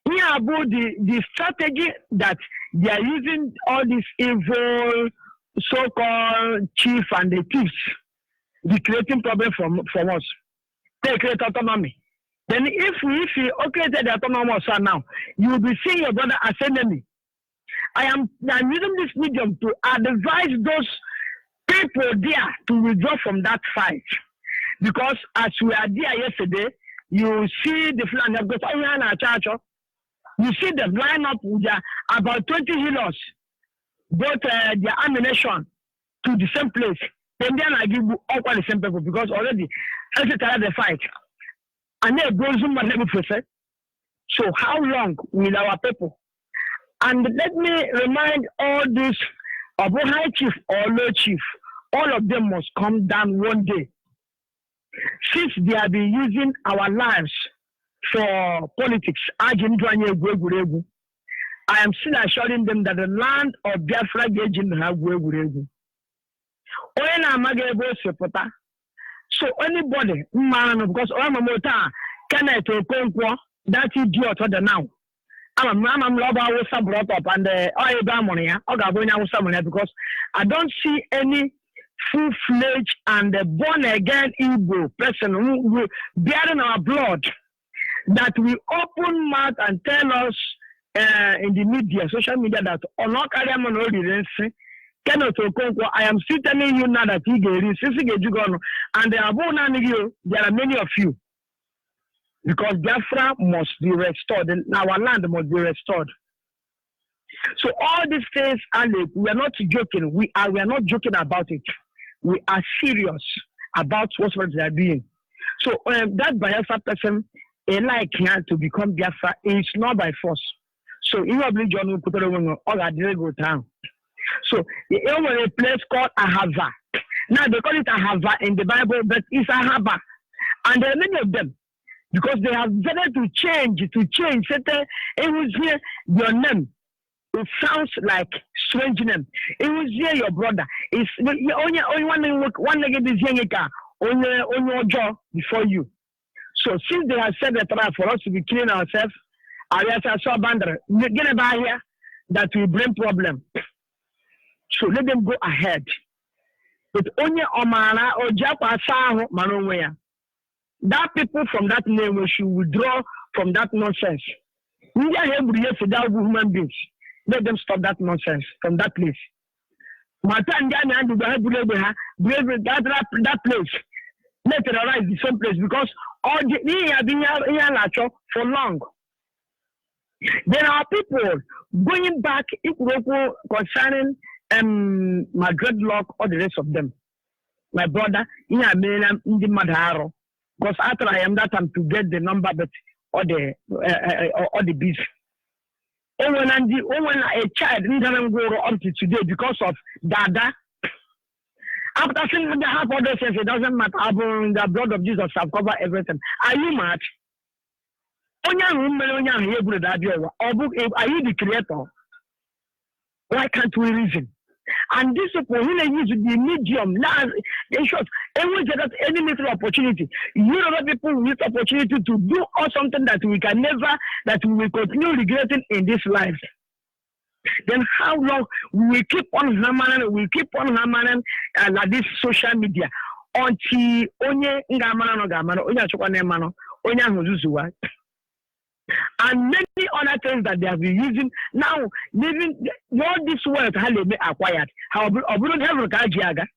Here about the strategy that they are using, all these evil so-called chief and the thieves, the creating problem from us. They create autonomy. Then if we created the autonomous now, you will be seeing your brother as enemy. I'm using this medium to advise those people there to withdraw from that fight. Because as we are there yesterday, you see the flag of the you see the lineup with about 20 healers, both their ammunition to the same place. Then I give you all the same people, because already every time they fight. And they go zoom and let me. So how long will our people? And let me remind all these of high chief or low chief, all of them must come down one day. Since they have been using our lives for politics, I am still assuring them that the land of Biafra have so anybody, man, because I'm a mota, can I take that idiot or the now? I'm brought up and because I don't see any full-fledged and born-again Igbo person who will bearing our blood that will open mouth and tell us in the media, social media, that I am still telling you now that and there are many of you, because Biafra must be restored and our land must be restored. So all these things, we are not joking. We are not joking about it. We are serious about what they are doing. So that Biafra person, like here to become Biafra, is not by force. So you have John will put it on all that go town. So you have a place called Ahava. Now they call it Ahava in the Bible, but it's Ahava. And there are many of them, because they have decided to change. It was here your name. It sounds like strange name. It was here your brother. It's only one negative on your jaw before you. So since they have set the trap for us to be killing ourselves, I saw Bandra get about here that will bring problem. So let them go ahead. But only Omana or Japa Saho Manowea. That people from that name should withdraw from that nonsense. We are here without human beings. Let them stop that nonsense from that place. That place. Let it arise the same place, because all the have been here for long. There are people going back concerning my dreadlock or the rest of them. My brother, in the Madaro, because after I am that time to get the number, but or the beef. And when a child didn't go up to today because of Dada. After seeing the half of the sense, it doesn't matter. The blood of Jesus have covered everything. Are you mad? Are you the creator? Why can't we reason? And these people who use the medium, now in short, everyone get any little opportunity. You know that people with opportunity to do or something that we can never, that we will continue regretting in this life. Then how long we will keep on hammering like this social media until onye ngamano onye achokwa na emano onye ahuzuzuwa. And many other things that they have been using now, living all this wealth how they be acquired. How obodo heaven ka jiaga.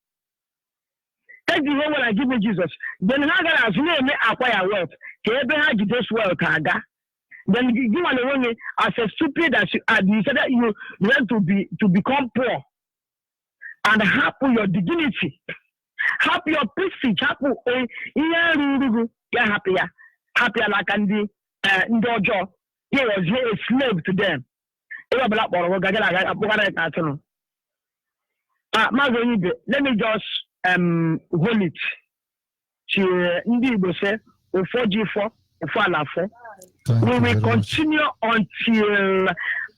Take the whole world and give me Jesus. Then how gonna as we acquire wealth? Kebe ha this wealth aga. Then you want to run as a stupid as you said that you want to become poor and happy your dignity, happy your prestige, happy happy like Andy Ndojo. He was a slave to them. Let me just hold it. She Ndibo say 4G4 we will continue until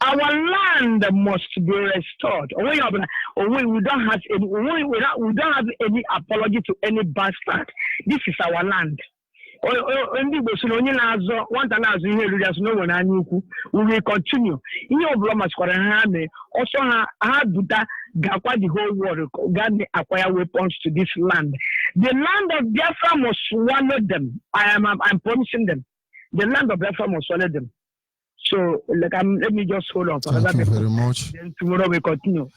our land must be restored. We don't have any apology to any bastard. This is our land. We will continue. Also, the whole world acquire weapons to this land. The land of Biafra must swallow them. I'm promising them. The land of Biafra must swallow them. So, let me just hold on. Thank you very much. Then tomorrow we continue.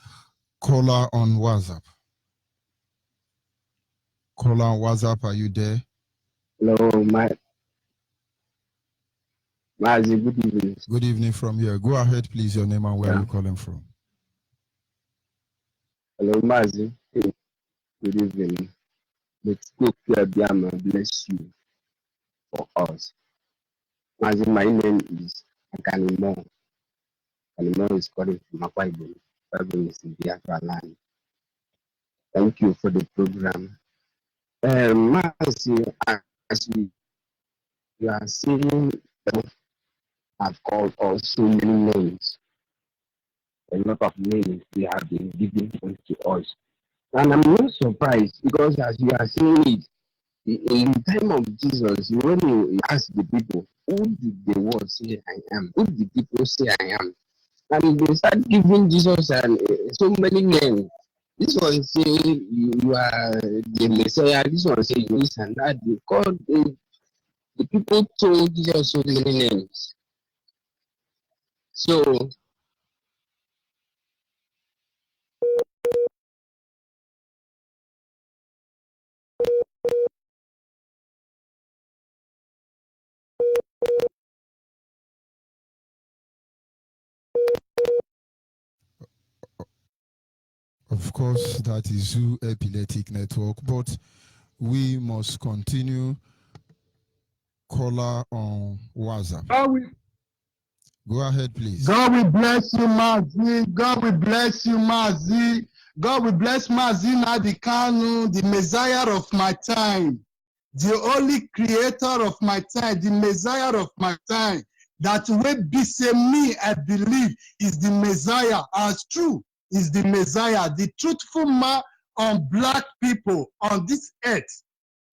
Caller on WhatsApp. Caller on WhatsApp, are you there? Hello, Mazi, good evening. Good evening from here. Go ahead, please, your name and where you're calling from. Hello, Mazi. Good evening. Let's go, Biama, bless you for us. Mazi, my name is Akanimo. Akanimo is calling from Akwa Ibom. Is in Biafra land. Thank you for the program. Mazi, as you are seeing, have called us so many names. A lot of names we have been given to us. And I'm not surprised because as you are saying it, in the time of Jesus, when you ask the people, who did the world say I am? Who did people say I am? And they start giving Jesus so many names. This one say you are the Messiah, this one say you this and that. Because the people told Jesus so many names. So of course, that is Zoo Epileptic Network, but we must continue. Caller on WhatsApp. Go ahead, please. God will bless you, Mazi. God will bless you, Mazi. God will bless Mazi Nadikanu, the Messiah of my time, the only creator of my time, the Messiah of my time. That way be say me, I believe, is the Messiah. As true is the Messiah, the truthful man on black people on this earth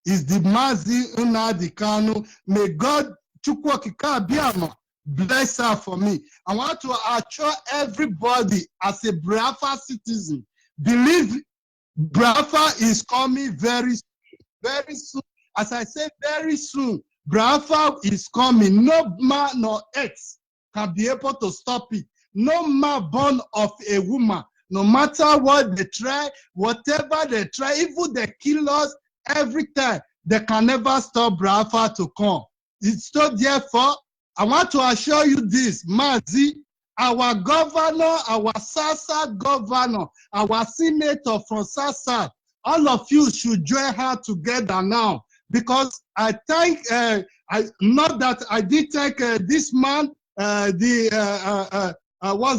is the Mazi Nadikanu. May God Chukwokika Biama bless her for me. I want to assure everybody as a Biafra citizen, believe Biafra is coming very soon. As I said, very soon, Biafra is coming. No man nor earth can be able to stop it. No man born of a woman, no matter what they try, whatever they try, even they kill us every time, they can never stop Biafra to come. It's so therefore, I want to assure you this, Mazi, our governor, our Sasa governor, our senator from Sasa, all of you should join her together now. Because I think, not that I did take this man, what's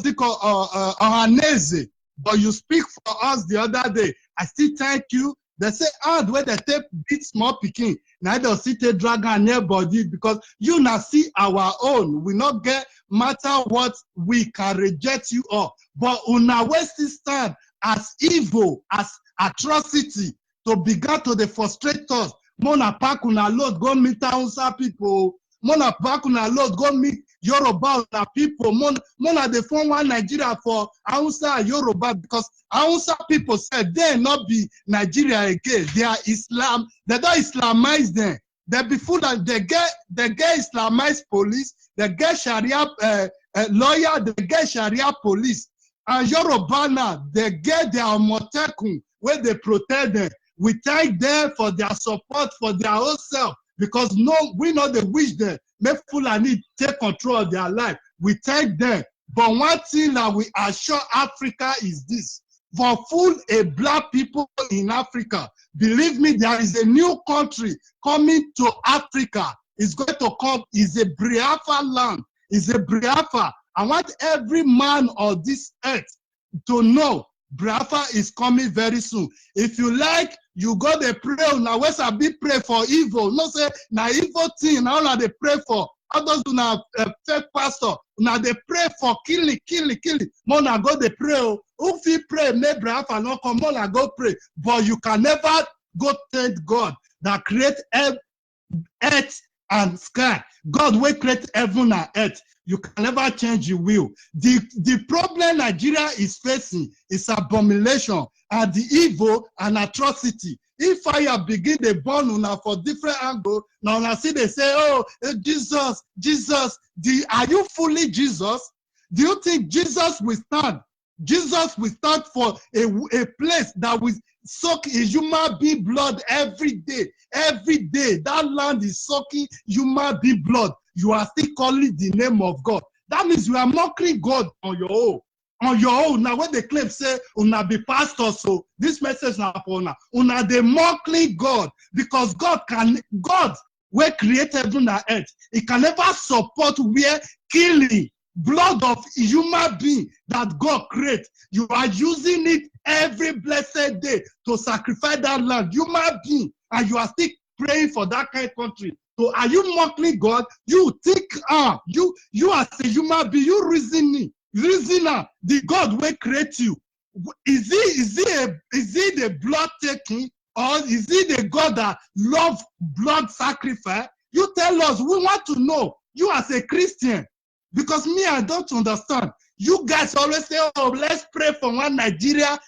it called, Ohaneze, but you speak for us the other day. I still thank you. They say, where they take big small picking. Now they'll see the dragon near body because you not see our own. We not get matter what we can reject you all. But una waste this time as evil, as atrocity, to begin to the frustrators. Mona pack una load, go meet Hausa people. Mona pack una load, go meet Yoruba people. Mona they form one Nigeria for Hausa and Yoruba, because Hausa people said they not be Nigeria again. They are Islam. They don't Islamize them. They be full and they get Islamized police. They get Sharia lawyer. They get Sharia police. And Yoruba now, they get their Motekun where they protect them. We thank them for their support for their own self, because we know they wish them. Make Fulani take control of their life. We thank them. But one thing that we assure Africa is this: for full a black people in Africa, believe me, there is a new country coming to Africa. It's going to come. It's a Biafra land. It's a Biafra. I want every man on this earth to know Biafra is coming very soon. If you like, you go to pray. Now, where's a big pray for evil? No say, now evil thing. Now they pray for others. Now fake pastor. Now they pray for killing. Mona go they pray. If you pray, may Biafra not come. Mona go pray. But you can never go thank God that create earth and sky. God will create heaven and earth. You can never change your will. The problem Nigeria is facing is abomination and the evil and atrocity. If fire begin to burn una for different angles, now I see they say, oh, Jesus. Are you fully Jesus? Do you think Jesus will stand? Jesus will stand for a place that will suck a human being blood every day. Every day, that land is sucking human being blood. You are still calling the name of God. That means you are mocking God on your own. On your own. Now, when they claim, say, una be pastor, so this message now for una they mocking God, because God will create heaven and earth. It can never support where killing blood of human being that God create. You are using it every blessed day to sacrifice that land, human being, and you are still praying for that kind of country. So are you mocking God? You think, you as a human being, you reasoner, the God will create you. Is he the blood taking, or is he the God that loves blood sacrifice? You tell us. We want to know. You as a Christian, because me, I don't understand. You guys always say, oh, let's pray for one Nigeria.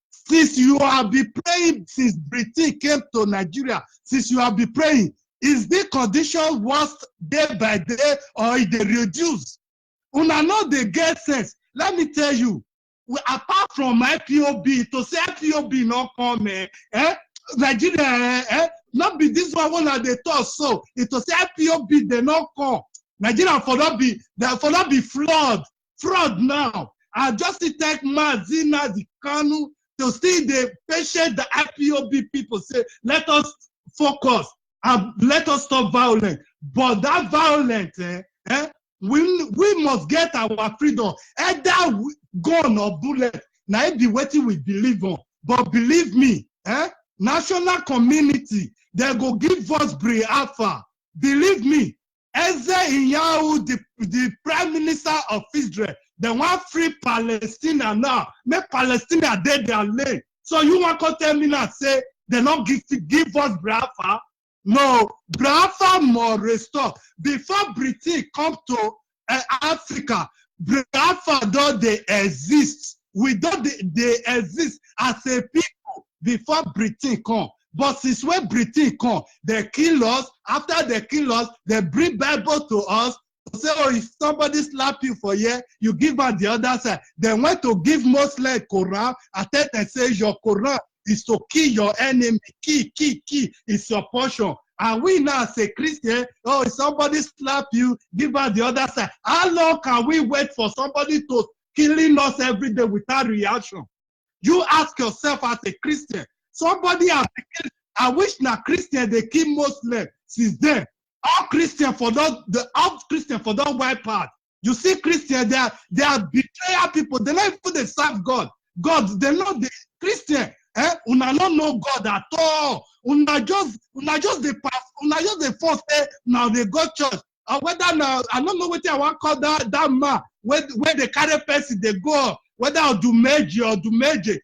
Since you have been praying since Britain came to Nigeria, since you have been praying, is the condition worse day by day, or is they reduce? Una know they get sense. Let me tell you, apart from IPOB, to say IPOB not come, Nigeria, not be this one that they thought so. It to say IPOB, they not come. Nigeria for not be fraud now. I just take Mazina, the Kanu, to see the patient, the IPOB people say, let us focus and let us stop violence. But that violence, we must get our freedom. Either gun or bullet. Now it be waiting we believe on. But believe me, national community, they go give us Biafra. Believe me, Eze Inyahu, the Prime Minister of Israel, they want free Palestine now. Make Palestine dead their lane. So you want to tell me now, say, they not give us Biafra? No, Biafra must restore. Before Britain come to Africa, Biafra don't they exist. We don't they exist as a people before Britain come. But since when Britain come, they kill us. After they kill us, they bring Bible to us. Say, oh, if somebody slap you for here, you give on the other side. They want to give Muslim Quran. I think they say your Quran is to kill your enemy. Kill. It's your portion. And we now say, Christian, oh, if somebody slap you, give on the other side. How long can we wait for somebody to killing us every day without reaction? You ask yourself as a Christian. Somebody has killed. I wish now Christian they kill Muslim since then. All Christian for that white part. You see, Christian, they are betrayal people. They not even they serve God. God, they know the Christian. Una don't know God at all. Una just the first day now they go church. Or whether now I don't know what I want to call that man where they carry person they go. Whether Dumeji or Dumeji,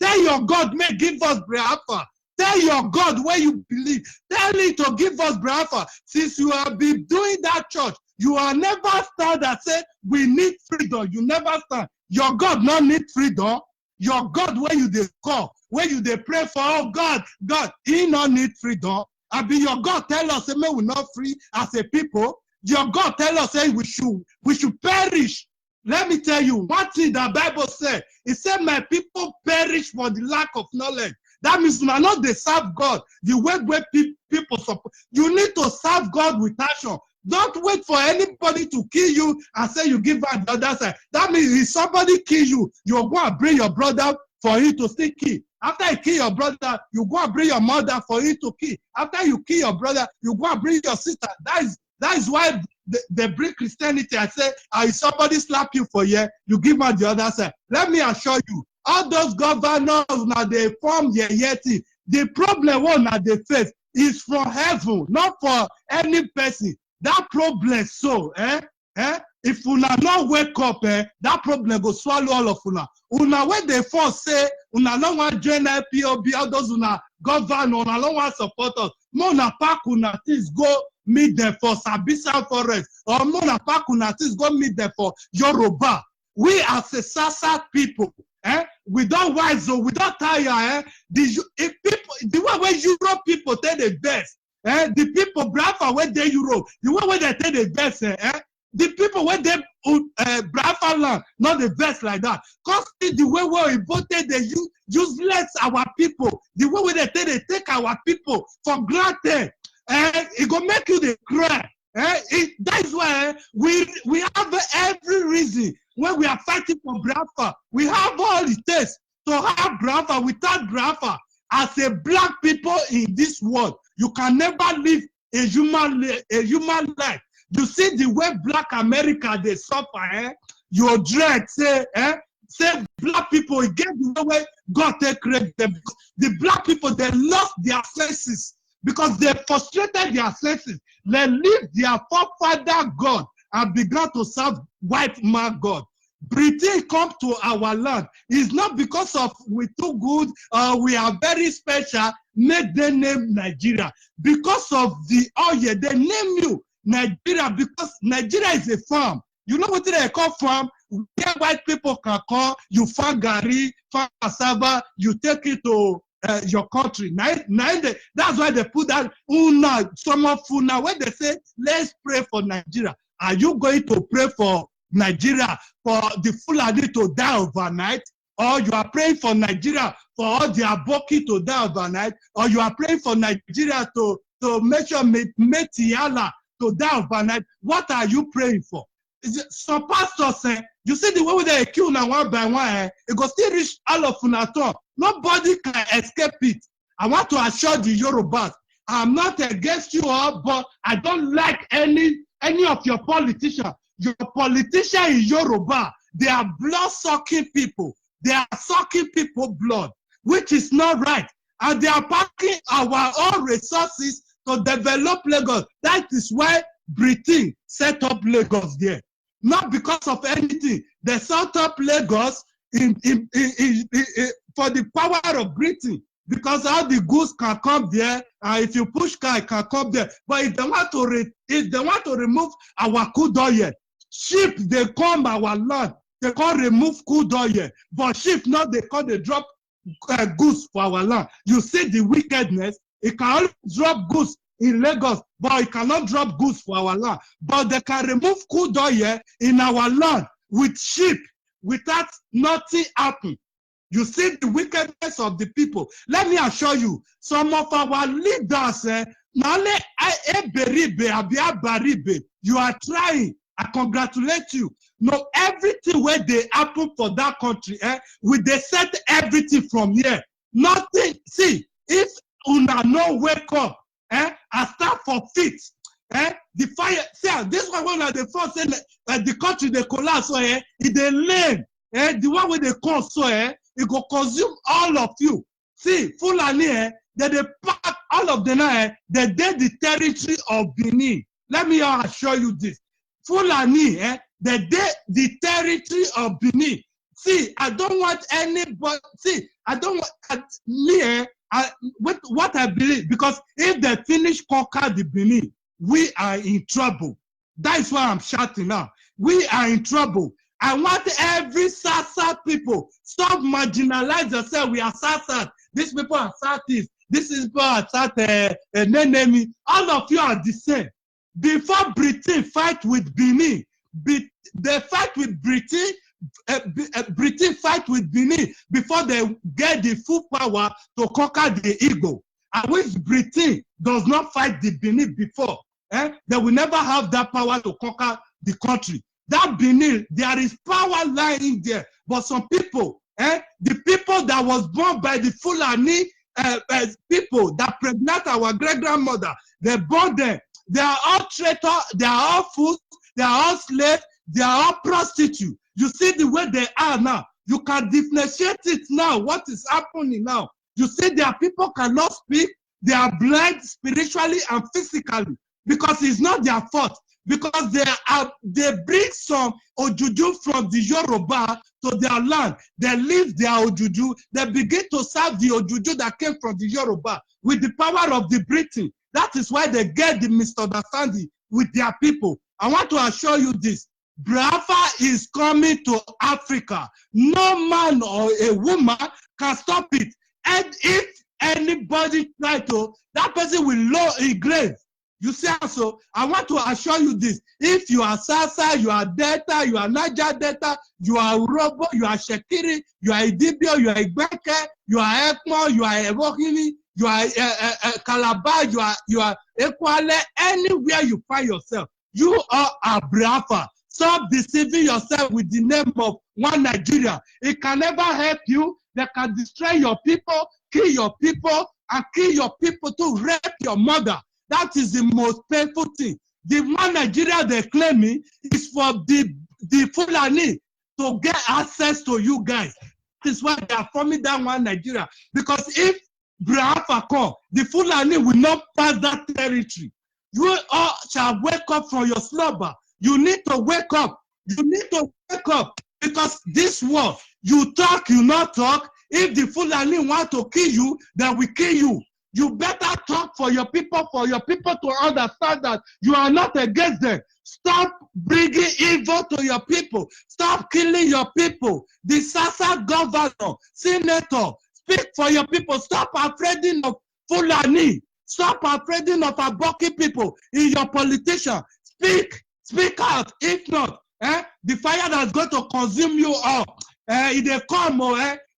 Tell your God, may give us Biafra. Tell your God where you believe. Tell him to give us Biafra. Since you have been doing that church, you are never stand and say, we need freedom. You never stand. Your God not need freedom. Your God, where you they call, where you they pray for, oh God, he not need freedom. I be your God tell us, say, man, we're not free as a people. Your God tell us, say, we should perish. Let me tell you, one thing the Bible said, it said, my people perish for the lack of knowledge. That means you are not the serve God the way people support. You need to serve God with passion. Don't wait for anybody to kill you and say you give out the other side. That means if somebody kill you, you go and bring your brother for you to still kill. After you kill your brother, you go and bring your mother for you to kill. After you kill your brother, you go and bring your sister. That is why they bring Christianity. I say, if somebody slap you for here, you give out the other side. Let me assure you, all those governors now they form the yeti. The problem one that they face is from heaven, not for any person. That problem so, if una not wake up, that problem go swallow all of una. Una when they first say, una no want join IPOB, all those una govern, una no want support us. Mona pack una things go meet them for Sabisa Forest, or Mona pack una things go meet them for Yoruba. We as a Sasa people, we don't wise, so we don't tire. The way where Europe people take the best, the people Biafra where they Europe, the way where they take the best, the people where they Biafra land, not the best like that. Cause the way where we voted, they useless our people. The way where they take our people for granted, it go make you the cry. That is why we have every reason when we are fighting for Biafra. We have all it takes to have Biafra. Without Biafra, as a black people in this world, you can never live a human life. You see the way Black America they suffer. Your dread say black people get the way God take credit them. The black people they lost their senses because they frustrated their senses. They leave their forefather God and began to serve white man God. Britain come to our land. It's not because of we too good or we are very special, make them name Nigeria. Because of the they name you Nigeria because Nigeria is a farm. You know what they call farm? Where white people can come, you farm gari, farm cassava, you take it to your country. That's why they put that summer food now. When they say, let's pray for Nigeria. Are you going to pray for Nigeria for the Fulani to die overnight? Or you are praying for Nigeria for all the Aboki to die overnight? Or you are praying for Nigeria to make sure Metiala to die overnight? What are you praying for? Some pastors say, you see the way they kill now one by one, it go still reach all of Unaton. Nobody can escape it. I want to assure the Yorubas, I'm not against you all, but I don't like any of your politicians. Your politicians in Yoruba, they are blood-sucking people. They are sucking people blood, which is not right. And they are packing our own resources to develop Lagos. That is why Britain set up Lagos there. Not because of anything. They set up Lagos for the power of Britain. Because all the goods can come there, and if you push car, it can come there. But if they want to remove our Kudoye, sheep they come our land, they can't remove Kudoye. But sheep now they drop goods for our land. You see the wickedness. It can only drop goods in Lagos, but it cannot drop goods for our land. But they can remove Kudoye in our land with sheep without nothing happen. You see the wickedness of the people. Let me assure you, some of our leaders, you are trying. I congratulate you. No, everything where they happen for that country, we they set everything from here. Nothing. See, if una no wake up, and start for feet, the fire. See, this one of the first say the country they collapse, so it they lame. The one where they come, so it will consume all of you. See, Fulani, they pack all of them, they did the territory of Benin. Let me assure you this. Fulani, they did the territory of Benin. See, I don't want anybody. See, I don't want what I believe, because if they finish conquer the Benin, we are in trouble. That is why I'm shouting now. We are in trouble. I want every Sasa people stop marginalize yourself. We are Sasa. These people are Satis. This is people are Sat Nenemi. All of you are the same. Before Britain fight with Benin, they fight with Britain. Britain fight with Benin before they get the full power to conquer the Igbo. And which Britain does not fight the Benin before, they will never have that power to conquer the country. That Benin, there is power lying there. But some people, the people that was born by the Fulani people that pregnant our great-grandmother, they born them. They are all traitors, they are all fools, they are all slaves, they are all prostitutes. You see the way they are now. You can differentiate it now. What is happening now? You see their people cannot speak. They are blind spiritually and physically because it's not their fault. Because they bring some Ojuju from the Yoruba to their land. They leave their Ojuju. They begin to serve the Ojuju that came from the Yoruba with the power of the Britain. That is why they get the misunderstanding with their people. I want to assure you this. Biafra is coming to Africa. No man or a woman can stop it. And if anybody try to, that person will low in grave. You see, so I want to assure you this. If you are Sasa, you are Delta, you are Niger Delta, you are Urobo, you are Shekiri, you are Idibio, you are Igbeke, you are Ekmo, you are Ewohini, you are Calabar, you are Ekwale, anywhere you find yourself, you are a Biafra. Stop deceiving yourself with the name of one Nigeria. It can never help you. They can destroy your people, kill your people, and kill your people to rape your mother. That is the most painful thing. The one Nigeria they're claiming is for the Fulani to get access to you guys. That is why they are forming that one Nigeria. Because if Biafra come, the Fulani will not pass that territory. You all shall wake up from your slumber. You need to wake up. You need to wake up. Because this war, you talk, you not talk. If the Fulani want to kill you, they will kill you. You better talk for your people to understand that you are not against them. Stop bringing evil to your people. Stop killing your people. The Sasa governor, senator, speak for your people. Stop afraid of Fulani. Stop afraid of Aboki people in your politician. Speak out. If not, the fire that's going to consume you all. If they come,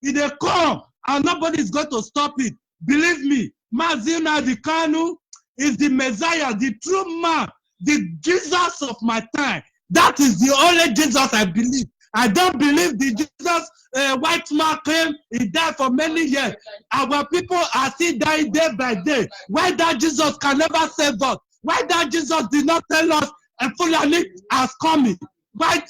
if they come, and nobody is going to stop it. Believe me, Mazina the Kanu is the Messiah, the true man, the Jesus of my time. That is the only Jesus I believe. I don't believe the Jesus white man came, he died for many years. Our people are still dying day by day. Why that Jesus can never save us? Why that Jesus did not tell us a Fulani has coming? Why,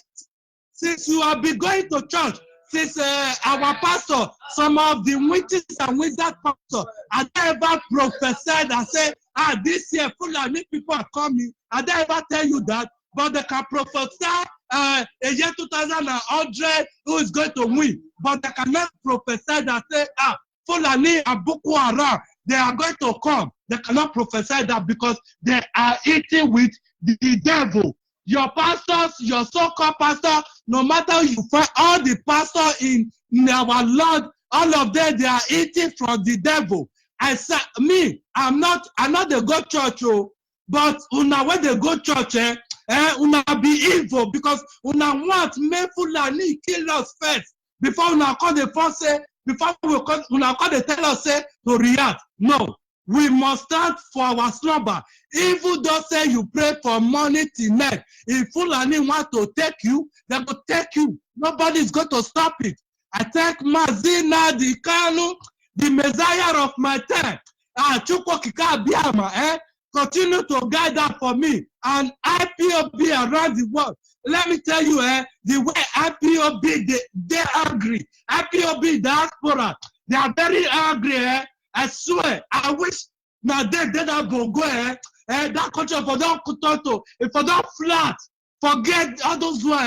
since you have been going to church, since our pastor, some of the witches and wizard pastor, I ever prophesied and said, this year Fulani people are coming. I ever tell you that? But they can prophesy a year 2100 who is going to win. But they cannot prophesy that say, Fulani and Boko Haram, they are going to come. They cannot prophesy that because they are eating with the devil. Your pastors, your so-called pastor, no matter you find all the pastors in our Lord, all of them, they are eating from the devil. I said, I'm not the go church, but when they go church, una be evil because una want me Fulani kill us first before una call the first say, before una call the tell us say to react. No. We must stand for our slumber. Even though say you pray for money tonight, if Fulani want to take you, they will take you. Nobody is going to stop it. I thank Mazina the Kanu, the Messiah of my time. Continue to guide that for me and IPOB around the world. Let me tell you, the way IPOB they're angry. IPOB diaspora, they are very angry. I swear, I wish now they that go that country for don't toto, if for don't flat, forget all those who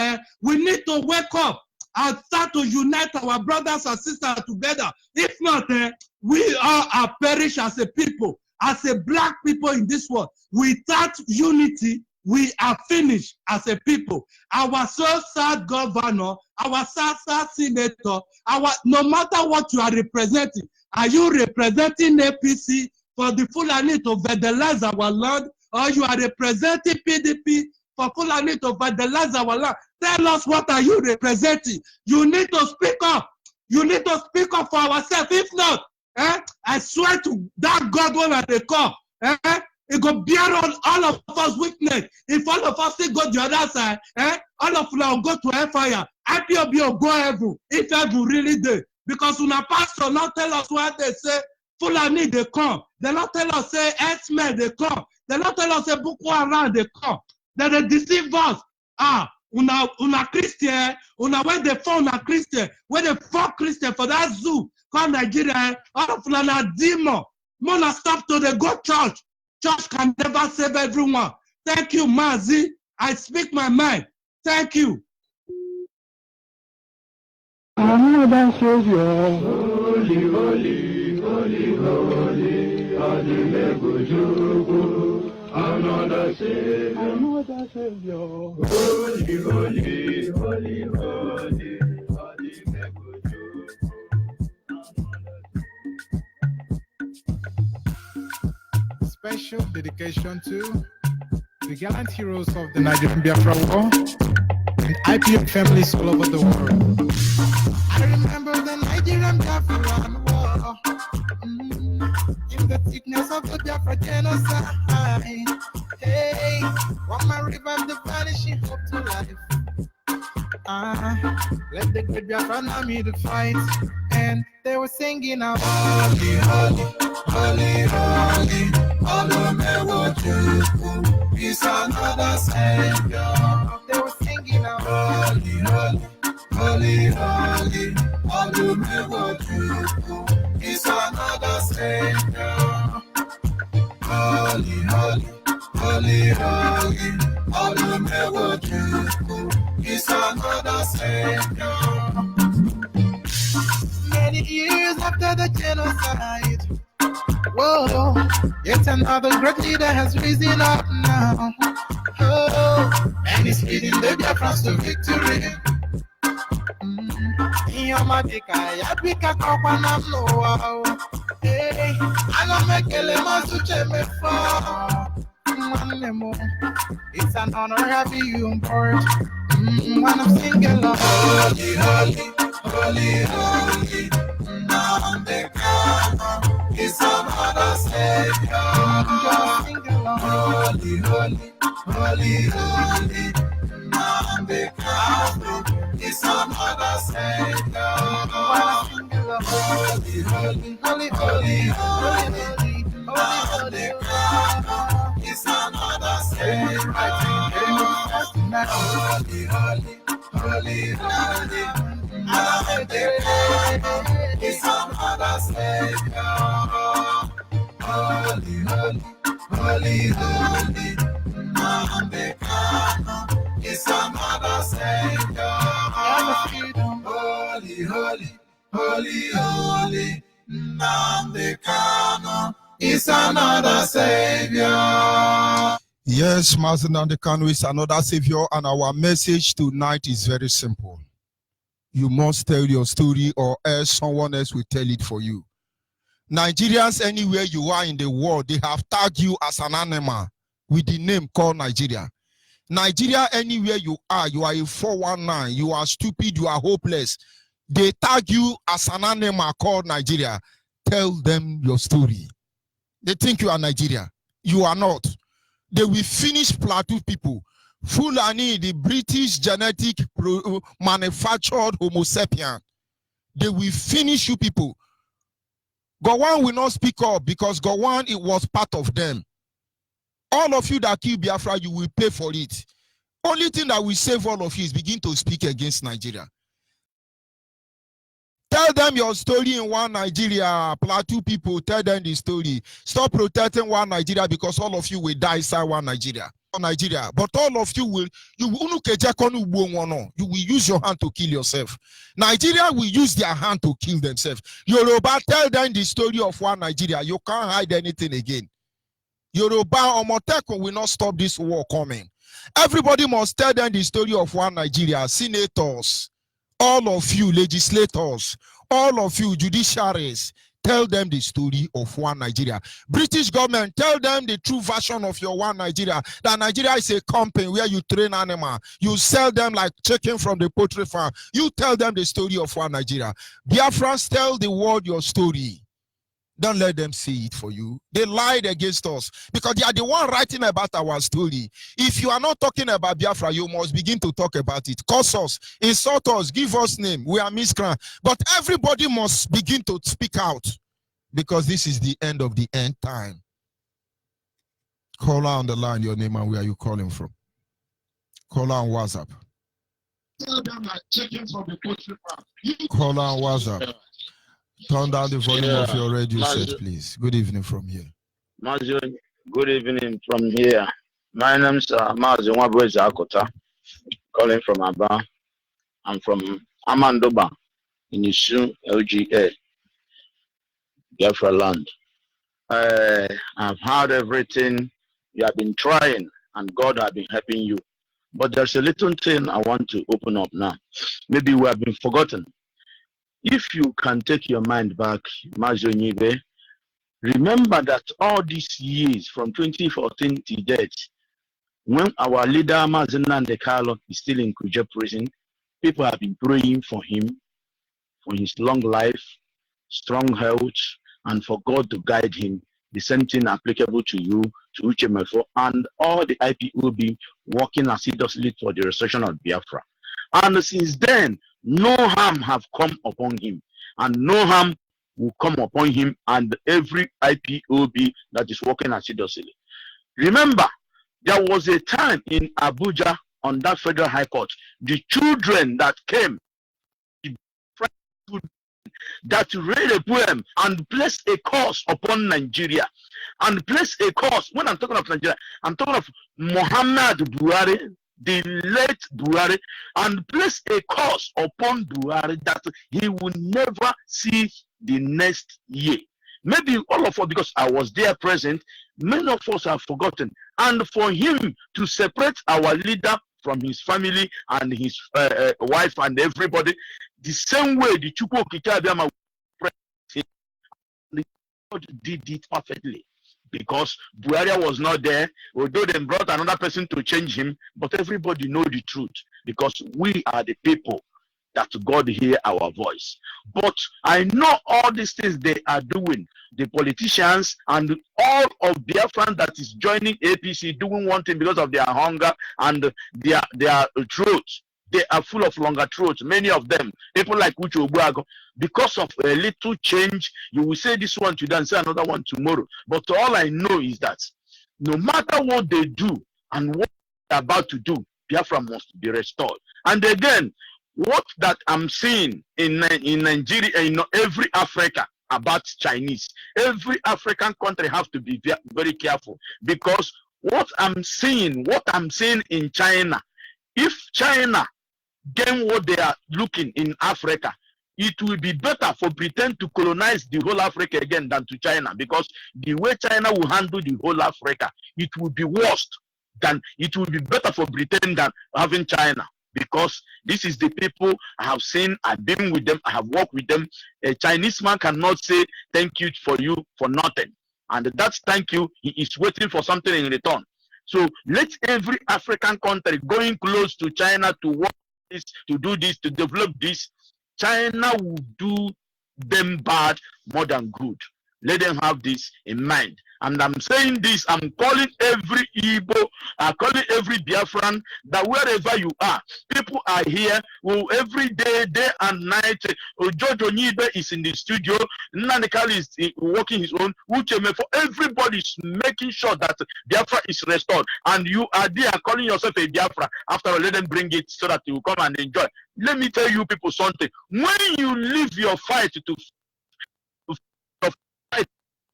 we need to wake up. and start to unite our brothers and sisters together. If not, we all are perish as a people, as a black people in this world. Without unity, we are finished as a people. Our so sad governor, our sad senator, no matter what you are representing, are you representing APC for the Fulani to vandalize our land, or you are representing PDP for Fulani to vandalize our land? Tell us, what are you representing? You need to speak up. You need to speak up for ourselves. If not, I swear to that God when they come, it go bear on all of us witness. If all of us still go the other side, all of us go to hellfire. IPOB will go heaven, if heaven really did. Because when a pastor not tell us what they say, Fulani they come. They not tell us say X-Men they come. They not tell us say Boko Haram they come. They deceive us. Una Christian, when they found a Christian, when they fought Christian for that zoo, called Nigeria, all of Fulani demon. Mona stop to the go church. Church can never save everyone. Thank you, Mazi. I speak my mind. Thank you. Another Savior. Holy, holy, holy, holy, Adimegojugu. Another Savior. Another Savior. Holy, holy, holy, holy, Adimegojugu. Special dedication to the gallant heroes of the Nigerian Biafra War and IPO families all over the world. I remember the Nigerian Biafra War, in the thickness of the Biafra genocide. Hey, one man revived the vanishing hope to life. Let the great Biafra army to fight, and they were singing out, holy, holy, holy, holy, Olumewojuku is another Savior. They were singing out, holy, holy, holy, holy, Olumewojuku is another Savior. Holy, holy, holy, holy, Olumewojuku is another Savior. Many years after the genocide, whoa, yet another great leader has risen up now. Oh, and he's leading the Biafrans to victory. Hey, it's an honor having you on board. One of single, holy, holy, holy, holy, Nandekano is another Savior. Holy, holy, holy, holy, Nandekano is another Savior. Holy, holy, holy, holy, holy, Nandekano is another Savior. Holy, holy, holy, holy, is another Savior. Holy, holy, holy, holy, Nandekano is another Savior. Holy, holy, holy, holy, Nandekano is another Savior. Yes, Master Nandekano is another Savior, and our message tonight is very simple. You must tell your story, or else someone else will tell it for you. Nigerians, anywhere you are in the world, they have tagged you as an animal with the name called Nigeria. Nigeria, anywhere you are a 419, you are stupid, you are hopeless. They tag you as an animal called Nigeria. Tell them your story. They think you are Nigeria. You are not. They will finish Plateau people. Fulani, the British genetic manufactured Homo sapien. They will finish you people. Gowon will not speak up because Gowon, it was part of them. All of you that kill Biafra, you will pay for it. Only thing that will save all of you is begin to speak against Nigeria. Tell them your story in one Nigeria. Plateau people, tell them the story. Stop protecting one Nigeria because all of you will die inside one Nigeria. Nigeria, but all of you will use your hand to kill yourself. Nigeria will use their hand to kill themselves. Yoruba, tell them the story of one Nigeria. You can't hide anything again. Yoruba Omoteko will not stop this war coming. Everybody must tell them the story of one Nigeria. Senators, all of you legislators, all of you judiciaries, tell them the story of one Nigeria. British government, tell them the true version of your one Nigeria. That Nigeria is a company where you train animals. You sell them like chicken from the poultry farm. You tell them the story of one Nigeria. Biafrans, tell the world your story. Don't let them see it for you. They lied against us because they are the one writing about our story. If you are not talking about Biafra, you must begin to talk about it. Curse us, insult us, give us name. We are miscreant. But everybody must begin to speak out because this is the end of the end time. Call on the line your name and where are you calling from. Call on WhatsApp. Call on WhatsApp. Turn down the volume of your radio set, please. Good evening from here. Mazi, good evening from here. My name is Mazi Onyibe Akota, calling from Aba. I'm from Amandoba in Isu, LGA, Biafra land. I've heard everything you have been trying, and God has been helping you. But there's a little thing I want to open up now. Maybe we have been forgotten. If you can take your mind back, Mazi Onyibe, remember that all these years from 2014 to date, when our leader Mazi Nnamdi Kanu is still in Kuje prison, people have been praying for him, for his long life, strong health, and for God to guide him. The same thing applicable to you, to Uchemefo, and all the IPOB working assiduously for the restoration of Biafra. And since then, no harm have come upon him, and no harm will come upon him and every IPOB that is working assiduously. Remember, there was a time in Abuja on that Federal High Court, the children that came, that read a poem and placed a curse upon Nigeria, and placed a curse. When I'm talking of Nigeria, I'm talking of Muhammad Buhari, the late Buhari, and placed a curse upon Buhari that he will never see the next year. Maybe all of us, because I was there present, many of us have forgotten. And for him to separate our leader from his family and his wife and everybody, the same way the Chukwu Okike Abiyama did it perfectly. Because Buhari was not there, although they brought another person to change him, but everybody know the truth, because we are the people that God hear our voice. But I know all these things they are doing, the politicians and all of Biafran that is joining APC doing one thing because of their hunger and their throats. They are full of longer throats, many of them. People like Uche Ogbuago, because of a little change, you will say this one today and say another one tomorrow. But all I know is that no matter what they do and what they're about to do, Biafra must be restored. And again, what that I'm seeing in Nigeria, in every Africa about Chinese, every African country have to be very careful, because what I'm seeing in China, if China gain what they are looking in Africa, it will be better for Britain to colonize the whole Africa again than to China, because the way China will handle the whole Africa, it will be worse than, it will be better for Britain than having China, because this is the people I have seen, I've been with them, I have worked with them. A Chinese man cannot say thank you for you for nothing, and that's thank you, he is waiting for something in return. So let every African country going close to China to work this, to do this, to develop this, China will do them bad more than good. Let them have this in mind. And I'm saying this, I'm calling every Igbo, I'm calling every Biafran, that wherever you are, people are here who every day, day and night. George Onyibe is in the studio, Nnamdi Kanu is working his own, for everybody is making sure that Biafra is restored. And you are there calling yourself a Biafra. After all, let them bring it so that you come and enjoy. Let me tell you people something. When you leave your fight to fight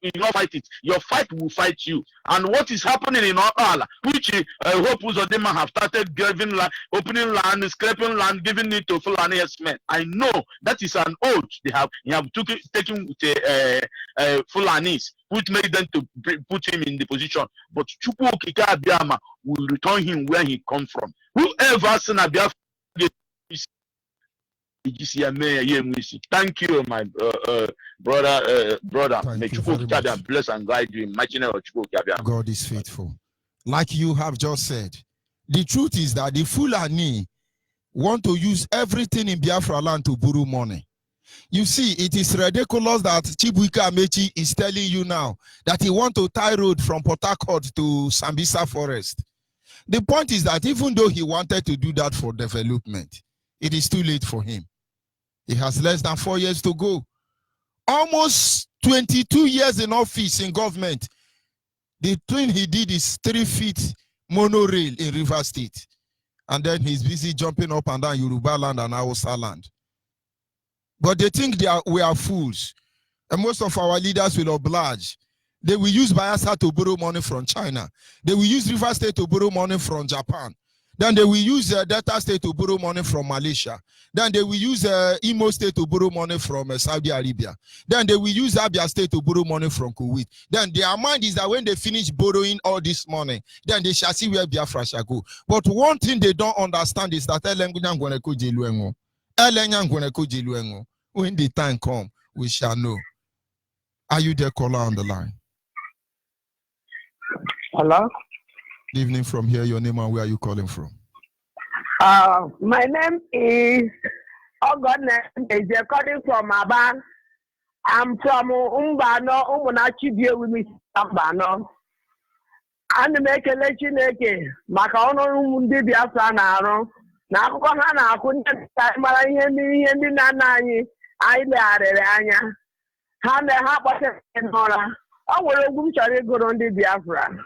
you not fight it. Your fight will fight you. And what is happening in Okala, which Hope Uzodinma have started giving land, opening land, scraping land, giving it to Fulani men. I know that is an oath they have taken with Fulanis, which made them to put him in the position. But Chukwu Okike Abiyama will return him where he come from. Whoever seen Biafra, thank you, my brother. May Chukwu Okike Abiyama bless and guide you in mighty name of Chukwu Okike Abiyama. God is faithful. Like you have just said, the truth is that the Fulani want to use everything in Biafra land to borrow money. You see, it is ridiculous that Chibuike Amechi is telling you now that he want to tie road from Port Harcourt to Sambisa Forest. The point is that even though he wanted to do that for development, it is too late for him. He has less than 4 years to go. Almost 22 years in office in government. The thing he did is 3 feet monorail in River State. And then he's busy jumping up and down Yoruba land and Hausa land. But they think we are fools. And most of our leaders will oblige. They will use Bayelsa to borrow money from China. They will use River State to borrow money from Japan. Then they will use Delta State to borrow money from Malaysia. Then they will use Imo State to borrow money from Saudi Arabia. Then they will use Abia State to borrow money from Kuwait. Then their mind is that when they finish borrowing all this money, then they shall see where Biafra shall go. But one thing they don't understand is that when the time comes, we shall know. Are you there, caller on the line? Hello? Good evening from here. Your name and where are you calling from? My name is Ogodne. Is calling from Aba. I'm from Umbano, Umunachi with me Umbano. And make a lechineke. Macaono Mundi Biafra Naro. Now, I couldn't time in Nani. I Anya. Hande Hapa Nora. I will go on the Biafra.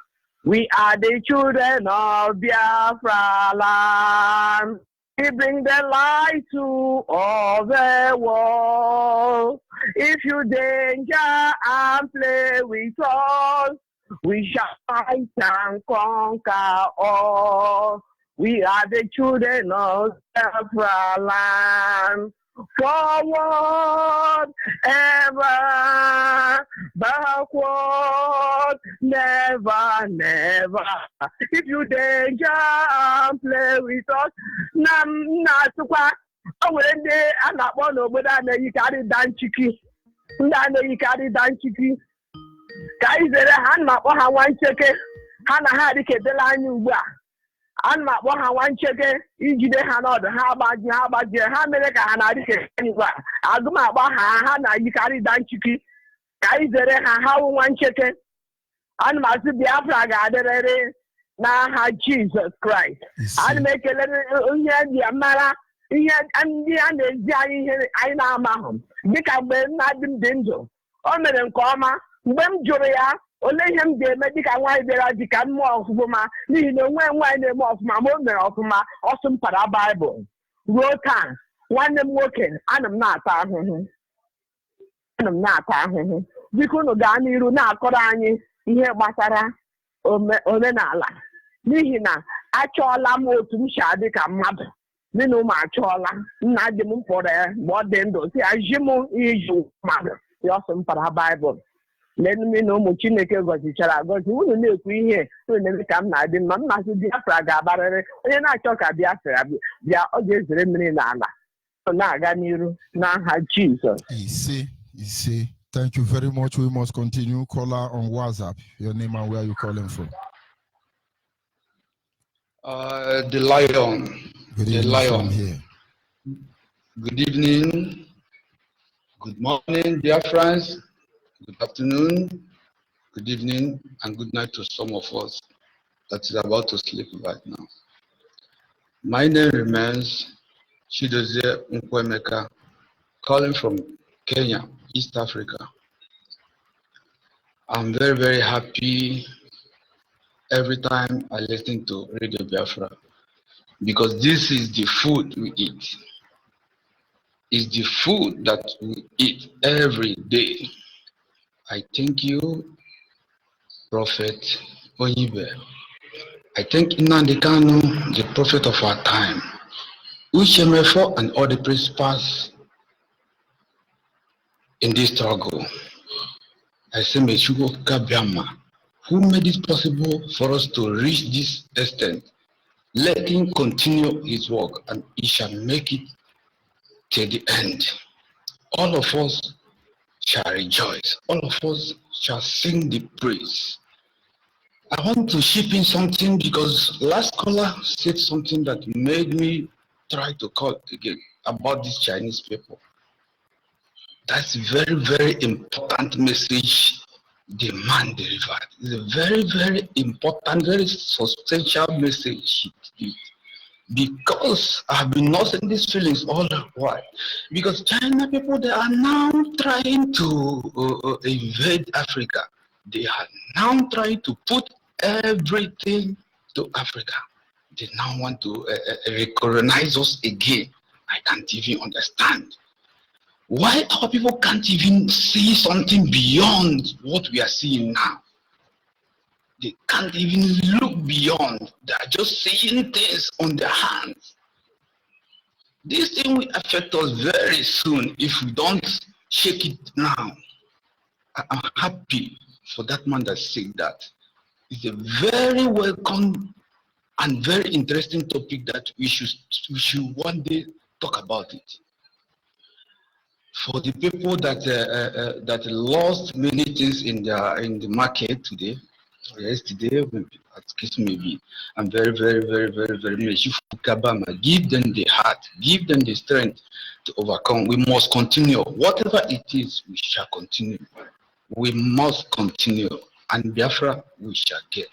We are the children of Biafra land. We bring the light to all the world. If you danger and play with us, we shall fight and conquer all. We are the children of Biafra land. Forward, ever, backward, never, never. If you danger and play with us, not when they are not one over there, you carry down chicky. You carry down chicky. Guys, there are hand map or one chicken. Hannah had a line. And my one checker, Ijide Hanod, how about you, how many can I get anywhere? I'll go my Hana, you carry down chicky. Guys, there how one checker. And my Biafra gathered now, Jesus Christ. And make a little Mara, and the I know Mahom. Because when I didn't dingo. Only in comma, when Julia. Only him the medical why there are the can more of woman, you know when name of my mother of my awesome para Bible. Rotan, one them working, and I'm not and I'm not we couldn't gani runa korani here batara omenala. Nihina, actual mo to shadika mother. Nino machola, not the moon for there, what then do see a jimo is you mother, the awesome para Bible. Let me know Muchineke got each other. But who will live here? So never come now. The mamma to Biafra Gabarre. When I talk about Biafra, they are always remaining Nana. So now I got you. Now have Jesus. You see. Thank you very much. We must continue. Caller on WhatsApp. Your name and where you calling from? The Lion. Good the evening Lion. from here. Good evening. Good morning, dear friends. Good afternoon, good evening, and good night to some of us that is about to sleep right now. My name remains Chidozie Nkwemeka, calling from Kenya, East Africa. I'm very, very happy every time I listen to Radio Biafra because this is the food we eat. It's the food that we eat every day. I thank you, Prophet Onyibe. I thank Nnamdi Kanu, the prophet of our time, Uchemefo and all the principals in this struggle. I say Meshugo Kabiama, who made it possible for us to reach this extent. Let him continue his work and he shall make it till the end. All of us shall rejoice. All of us shall sing the praise. I want to chip in something because last caller said something that made me try to call again about these Chinese people. That's very, very important message the man delivered. It's a very, very important, very substantial message he did. Because I've been nursing these feelings all the while. Because China people, they are now trying to invade Africa. They are now trying to put everything to Africa. They now want to recolonize us again. I can't even understand. Why our people can't even see something beyond what we are seeing now? They can't even look beyond. They are just seeing things on their hands. This thing will affect us very soon if we don't shake it now. I'm happy for that man that said that. It's a very welcome and very interesting topic that we should one day talk about it. For the people that that lost many things in the market today, yesterday, maybe, I'm very, very, very, very, very much. Give them the heart, give them the strength to overcome. We must continue. Whatever it is, we shall continue. We must continue, and Biafra we shall get.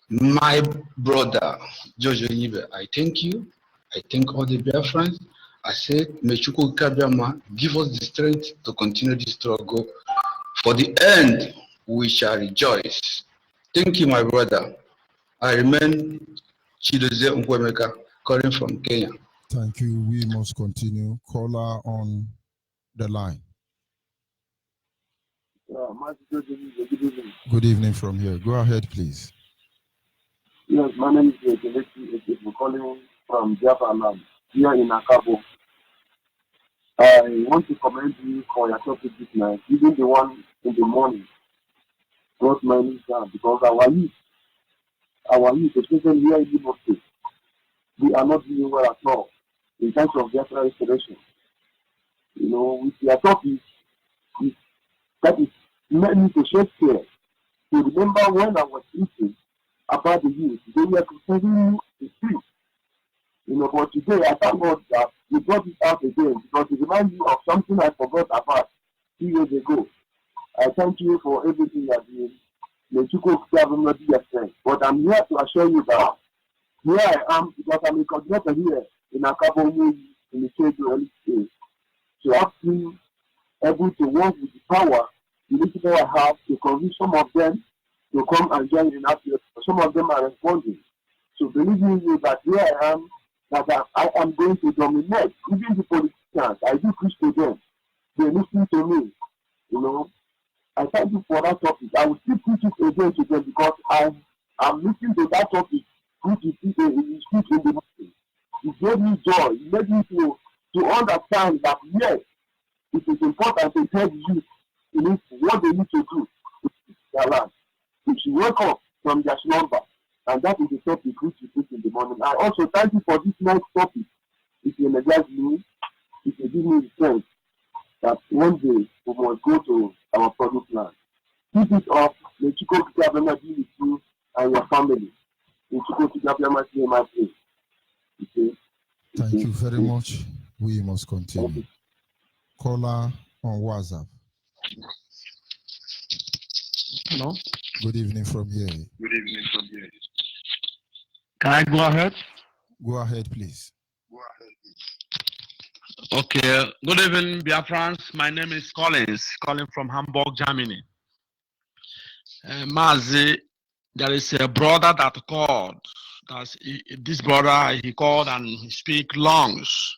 My brother, George Onyibe, I thank you. I thank all the Biafrans. I said, Mechuku Kabiama, give us the strength to continue this struggle. For the end, we shall rejoice. Thank you, my brother. I remain Chidozie Nkwemeka, calling from Kenya. Thank you. We must continue. Caller on the line. Good evening from here. Go ahead, please. Yes, my name is Kelechi. I'm calling from Biafra land here in Akabo. I want to commend you for your topic this night, even the one in the morning. Brought my news down because our youth, especially here in the State, we are not doing well at all in terms of Biafra restoration. You know, with your topic, that is made me to shed tears. To remember when I was teaching about the youth, they were considering the street. You know, but today I thank God that we brought it out again because it reminds me of something I forgot about 2 years ago. I thank you for everything that you did. But I'm here to assure you that here I am because I'm a coordinator here in Akabo in the state. So I've been able to work with the power, the little I have to convince some of them to come and join in Africa. Some of them are responding. So believe me that here I am, that I am going to dominate. Even the politicians, I do preach to them. They listen to me. You know, I thank you for that topic. I will still preach it again to them because I'm listening to that topic, which is in the morning. It gave me joy. It made me to understand that yes, it is important to tell youth what they need to do to keep their land. They should wake up from their slumber. And that is the topic which we put in the morning. I also thank you for this nice topic. If you energize me, if you give me the sense that one day we must go to our product land. Keep it up. May Chiko Kikabema be with you and your family. May Chiko Kikabema be my place. Thank you very much. We must continue. Caller on WhatsApp. Hello. Good evening from here. Good evening from here. Can I go ahead? Go ahead, please. Okay. Good evening, Biafrans. My name is Collins, calling from Hamburg, Germany. Mazi, there is a brother that called. This brother, he called and he speak longs.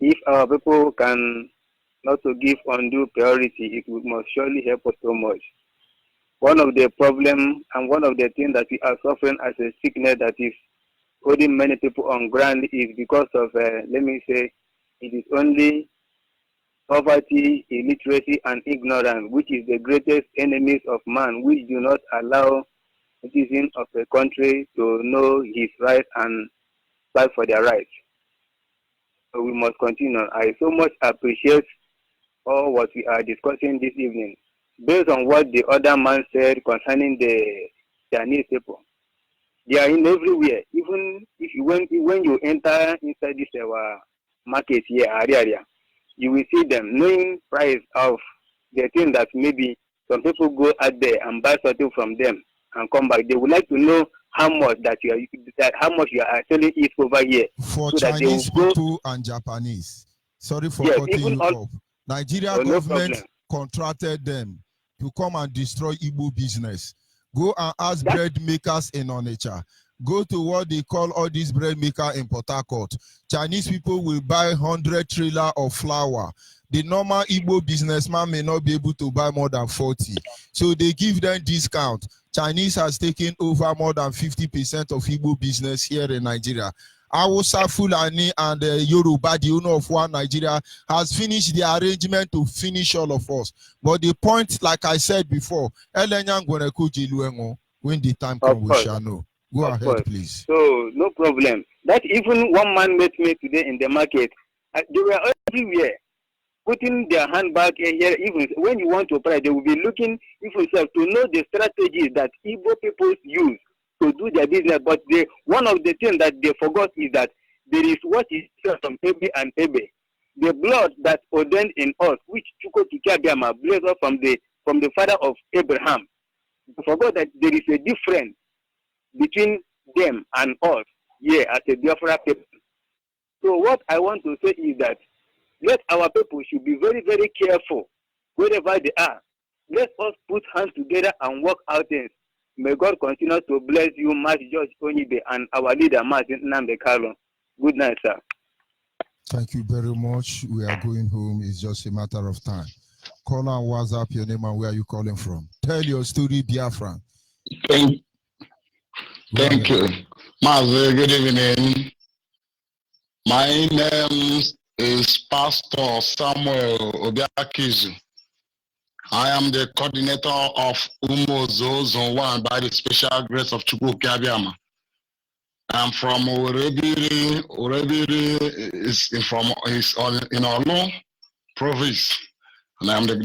If our people can not to give undue priority, it must surely help us so much. One of the problems and one of the things that we are suffering as a sickness that is holding many people on ground is because of, let me say, it is only poverty, illiteracy, and ignorance, which is the greatest enemies of man, which do not allow citizens of a country to know his rights and fight for their rights. So we must continue. I so much appreciate all what we are discussing this evening. Based on what the other man said concerning the Chinese people, they are in everywhere. Even if you when you enter inside this market here, area, you will see them knowing price of the thing that maybe some people go out there and buy something from them and come back. They would like to know how much you are selling it over here. For so Chinese that they will people and Japanese. Sorry for yes, cutting you off. Nigeria no government problem. contracted them to come and destroy Igbo business. Go and ask bread makers in Onitsha. Go to what they call all these bread makers in Port Harcourt. Chinese people will buy 100 trailer of flour. The normal Igbo businessman may not be able to buy more than 40. So they give them discount. Chinese has taken over more than 50% of Igbo business here in Nigeria. Awusa Fulani and Yoruba, the owner of one Nigeria, has finished the arrangement to finish all of us. But the point, like I said before, when the time comes, we shall know. Go ahead, please. So, no problem. That even one man met me today in the market. They were everywhere, putting their handbag here. Even when you want to pray, they will be looking even to know the strategies that Igbo people use to do their business. But one of the things that they forgot is that there is what is from Ebe and Ebe. The blood that ordained in us, which Chuko Kikabiama blazed up from the father of Abraham. They forgot that there is a difference between them and us here as a Biafra people. So what I want to say is that let our people should be very, very careful wherever they are. Let us put hands together and work out things. May God continue to bless you, Mas George Onyibe, and our leader, Martin Nnamdi Kanu. Good night, sir. Thank you very much. We are going home. It's just a matter of time. Call and WhatsApp your name and where are you calling from. Tell your story, Biafra. Thank you. Master, good evening. My name is Pastor Samuel Obiakizu. I am the coordinator of Umozo Zone 1 by the special grace of Chukwu Kabiama. I'm from Orebiri. Orebiri is in Olu province. And I'm the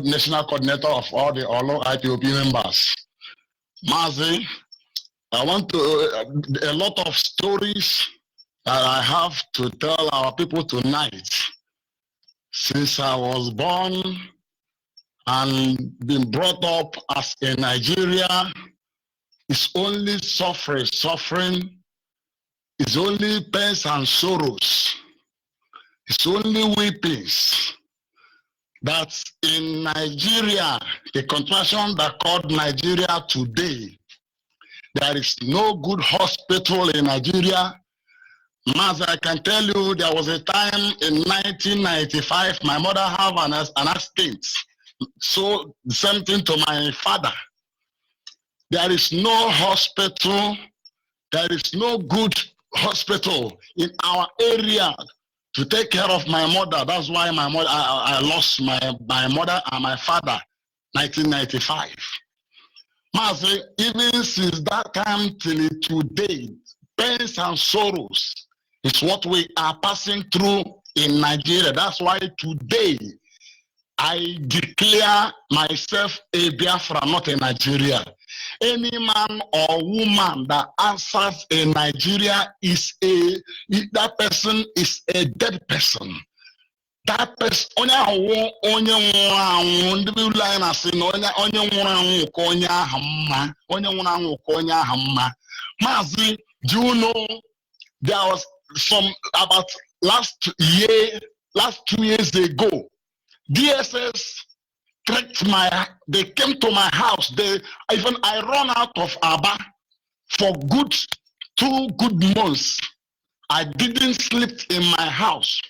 national coordinator of all the Olu IPOP members. Mazi, I want to, a lot of stories that I have to tell our people tonight. Since I was born and been brought up as a Nigeria, it's only suffering, it's only pains and sorrows, it's only weepings. That's in Nigeria, the contraction that called Nigeria today. There is no good hospital in Nigeria. Mas, I can tell you, there was a time in 1995, my mother had an accident. So, the same thing to my father. There is no hospital, there is no good hospital in our area to take care of my mother. That's why my mother, I lost my mother and my father, 1995. Mas, even since that time till today, pains and sorrows is what we are passing through in Nigeria. That's why today I declare myself a Biafra, not a Nigeria. Any man or woman that answers a Nigeria that person is a dead person. That person, Mazi, do you know there was some about last 2 years ago, DSS they came to my house. I run out of Aba for 2 good months. I didn't sleep in my house.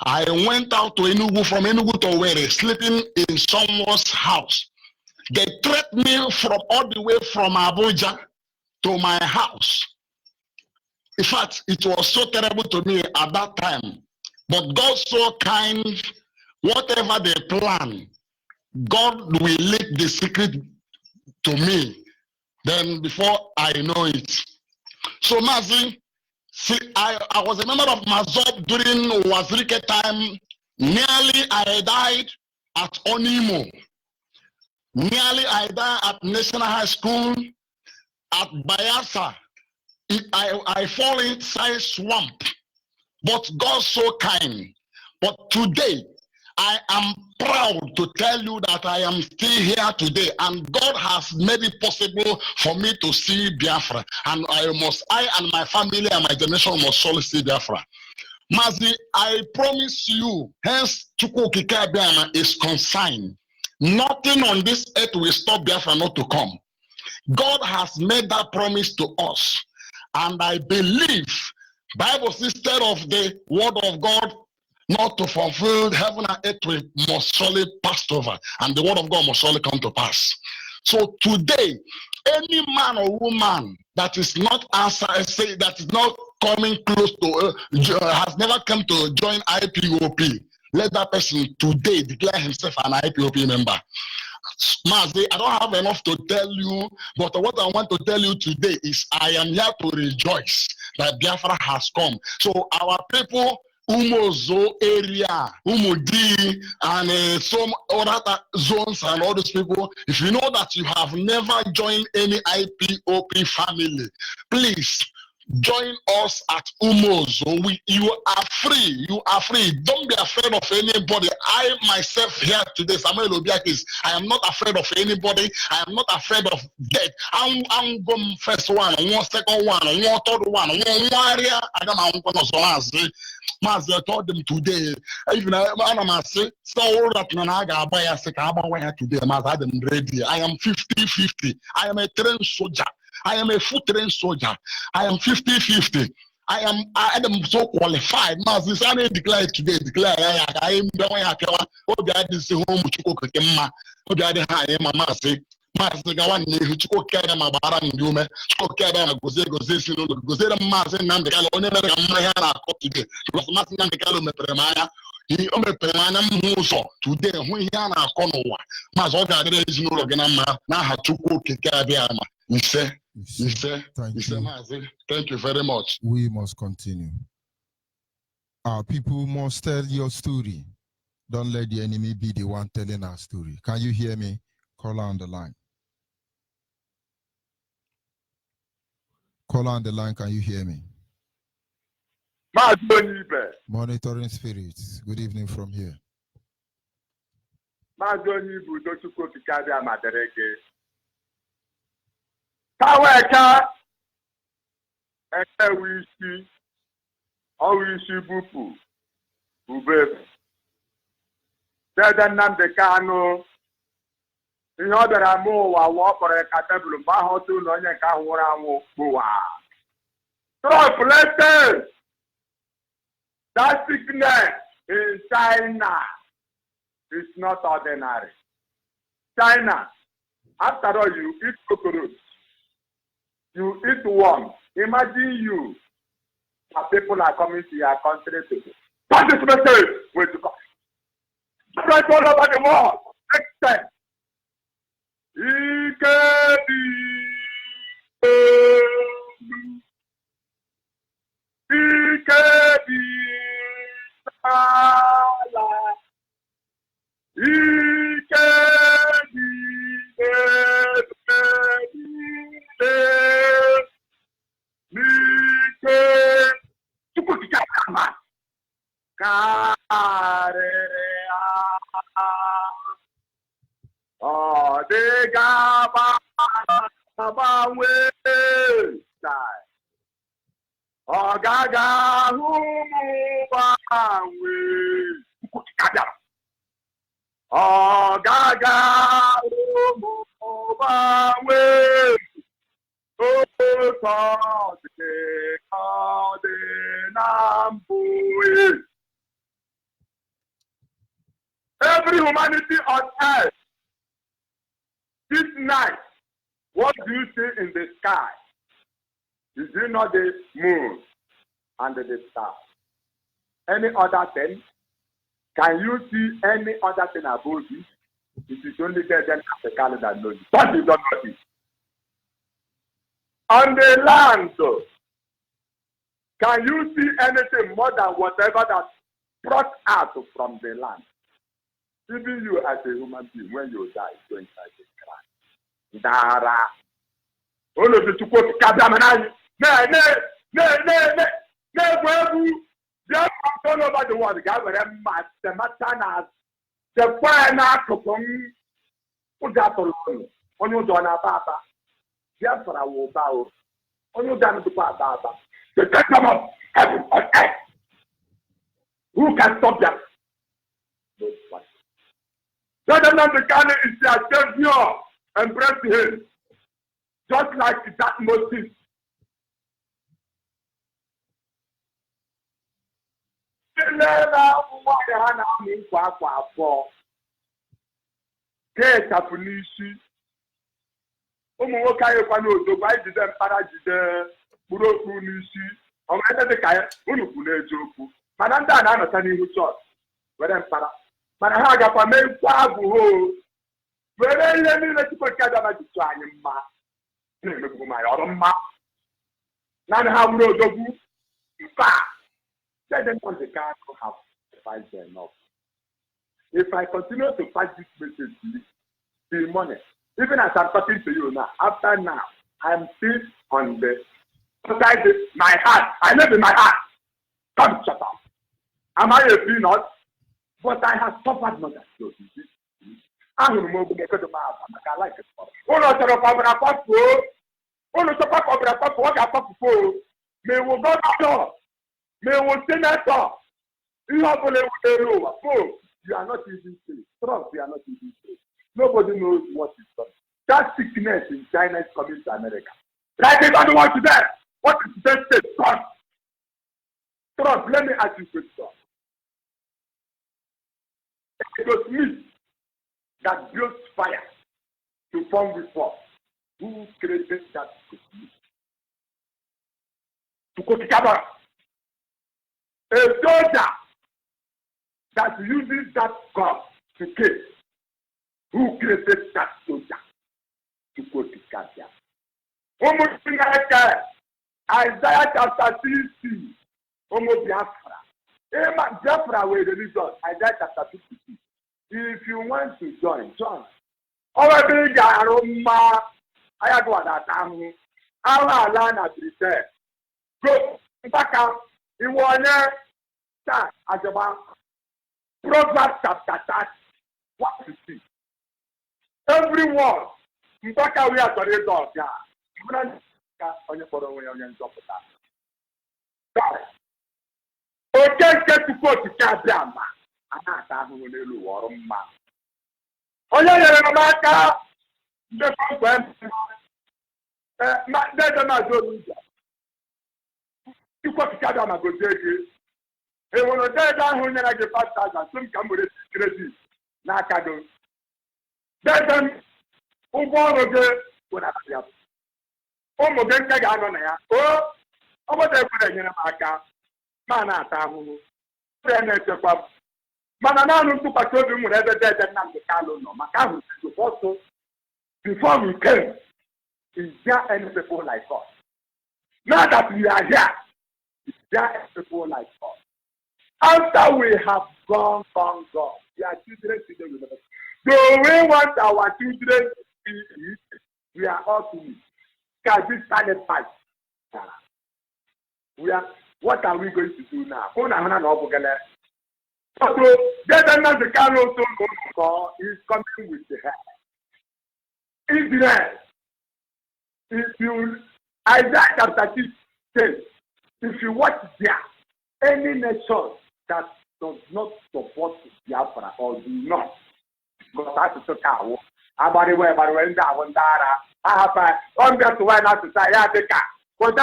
I went out to Enugu, from Enugu to Owerri, sleeping in someone's house. They threatened me from all the way from Abuja to my house. In fact, it was so terrible to me at that time. But God so kind, whatever they plan, God will leak the secret to me. Then before I know it. So Mazi, see, I was a member of Mazop during Wazirike time. Nearly I died at Onyibe. Nearly I died at National High School, at Biafra. I fall inside swamp. But God so kind. But today, I am proud to tell you that I am still here today, and God has made it possible for me to see Biafra. And I and my family and my generation must surely see Biafra. Mazi, I promise you, hence Chukwuokike Abiama is consigned. Nothing on this earth will stop Biafra not to come. God has made that promise to us. And I believe, Bible says, instead of the word of God not to fulfill, heaven and earth must surely pass over, and the word of God must surely come to pass. So today, any man or woman that is not that is not coming close to, has never come to join IPOP, let that person today declare himself an IPOP member. Mazi, I don't have enough to tell you, but what I want to tell you today is I am here to rejoice that Biafra has come. So our people, Umozo area, Umudi, and some other zones and all those people, if you know that you have never joined any IPOP family, please join us at Umozo. You are free. You are free. Don't be afraid of anybody. I myself here today, Samuel Obiakis, I am not afraid of anybody. I am not afraid of death. I'm going first one, second one, third one, warrior. I don't know what Mazi, I told them today, even I say, so that Nanaga buy a second today, Mazi, I'm ready. I am 50-50. I am a trained soldier. I am a foot trained soldier. I am 50-50. I am so qualified. Mazi, I need declare today. Declare I am going to this home Chukokema. I am a master. Mazi Gawan, Chuko Kadama Baran Dume, Chuko Kadama Gozesi, Gozera Mazi Nandekalo, never Mayana today. Because Mazi Nandekalo Mepremaya. He Omeperana Muso today when Yana Konowa. Mazoga is no Ganama, Nahachuko Kikabiama. Thank you very much. We must continue. Our people must tell your story. Don't let the enemy be the one telling our story. Can you hear me? Call on the line. Call on the line. Can you hear me? Onyibe. Monitoring spirits. Good evening from here. Onyibe, Chukwuokike Abiama Dereke. Kaweka wisi owisi bupu ube dede Nnamdi Kanu ihe ọ bịara mụ ụwa wụọ kpọrọ ka tebụl mgbe ahụ otu ụlọ onye nke ahụ nwụrụ anwụ kpụwa Trump latest that sickness in China is not ordinary. China, after all, you eat cockroach. You eat worm. Imagine you. People are coming to your country today. What is message? Wait to come. Spread all over the world. Except. every humanity on earth. This night, what do you see in the sky? Is it not the moon and the stars? Any other thing? Can you see any other thing above it? It is only there then the calendar knows it. What is not it? On the land, can you see anything more than whatever that brought out from the land? Even you as a human being, when you die, you inside the cry. Dara. All of the support Kazamanai. Just all over the world, the Matanas, the fire put that alone. On your Donna Baba. Biafra will bow. On your Donna Baba. The kingdom of heaven on earth. Who can stop them? Nobody. The Ghana is their savior and bless him. Just like that Moses. Ụmụ nwoke anyị kwa n'odobo anyị jide mpara jide mkpụrụ okwu n'isi ọnwa dị ka unu kwu n'eziokwu mana ndị a na-anọta n'ihu chọọchị were mpara mana ha agakwa mee nkwa abụ ho were ihe niile Chukwu nke Adama ji tụọ anyị mma na-emegbu m anyị ọrụ mma naanị ha bụrụ odogwu mba. Let them on the car to have fight enough. If I continue to fight this message, the money, even as I'm talking to you now, after now, I'm still on the outside my heart. I live in my heart. Come shut up. Am I a peanut? But I have suffered more than you. I'm going to move because of my house. I like it. Oh, no, sir, I'm going to pop. Oh, no, sir, I'm going to pop. What I pop for? May we go down. May we say that you have only over. Oh, you are not even safe. Trust, you are not even safe. Nobody knows what is done. That sickness in China is coming to America. Right? They don't want to die. What is the state? Trust. Trust, let me ask you a question. It was me that built fire to form this war. Who created that? To go to Kabbalah. A soldier that uses that gun to kill, who created that soldier to go to Kabbalah? Isaiah chapter 60, Homo Biafra. Biafra will release us. Isaiah chapter 52. If you want to join. Already, Garoma, I have one that I'm. Our land has prepared. Go back out. In one start as about Proverbs chapter 30. What to see? Everyone, in fact, we are sorry, dog. Yeah, on your photo, on your top of that. Okay, get to go to Kabama. I'm not having a little warm man. Oh, yeah, the problem. There's another. You got to gather my good day. And when I tell down when I get past that, some come with crazy. Nakado. Then, who born again when I have. Oh, my God, I don't know. Oh, I'm not there for the Yanaka. Mana Tamu. Then it's a pub. Manana to patrol him whenever dead and not the Carlo. Macahu to also. Before we came, is there any people like us? Now that we are here. There are people like us. After we have gone, we are children to the universe. So we want our children to be, we are all to meet. Can we stand and fight? What are we going to do now? So, there's another kind of is coming with the head. Israel, if you, Isaiah chapter 6 if you watch there, any nation that does not support Biafra or do not, because that's a total. About the way, I have on that one out to say, I think, because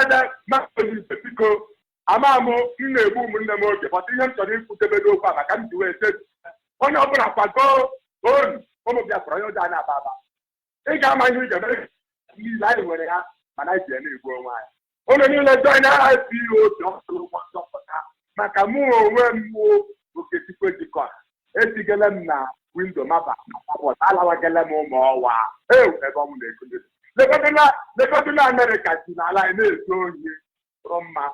not because I'm a more in a boom in the market, but you have to put the middle of I can't do it. onye ọbụla kwago onu ụmụ Biafra onye ụjọ na ababa ị ga-ama ihe ị ga-emere niile anyị nwere ha mana anyị ji na-egbu onwe anyị ụlọ niile join IPO ọpụta maka mụ onwe m Okechukwu Ejikọha etigele m na windo maba alawagele m ụmụ ọwa ebe ọmụ na-egodo lekọdụla Amerịka si n'ala anyị na-ezu ohi rụ mma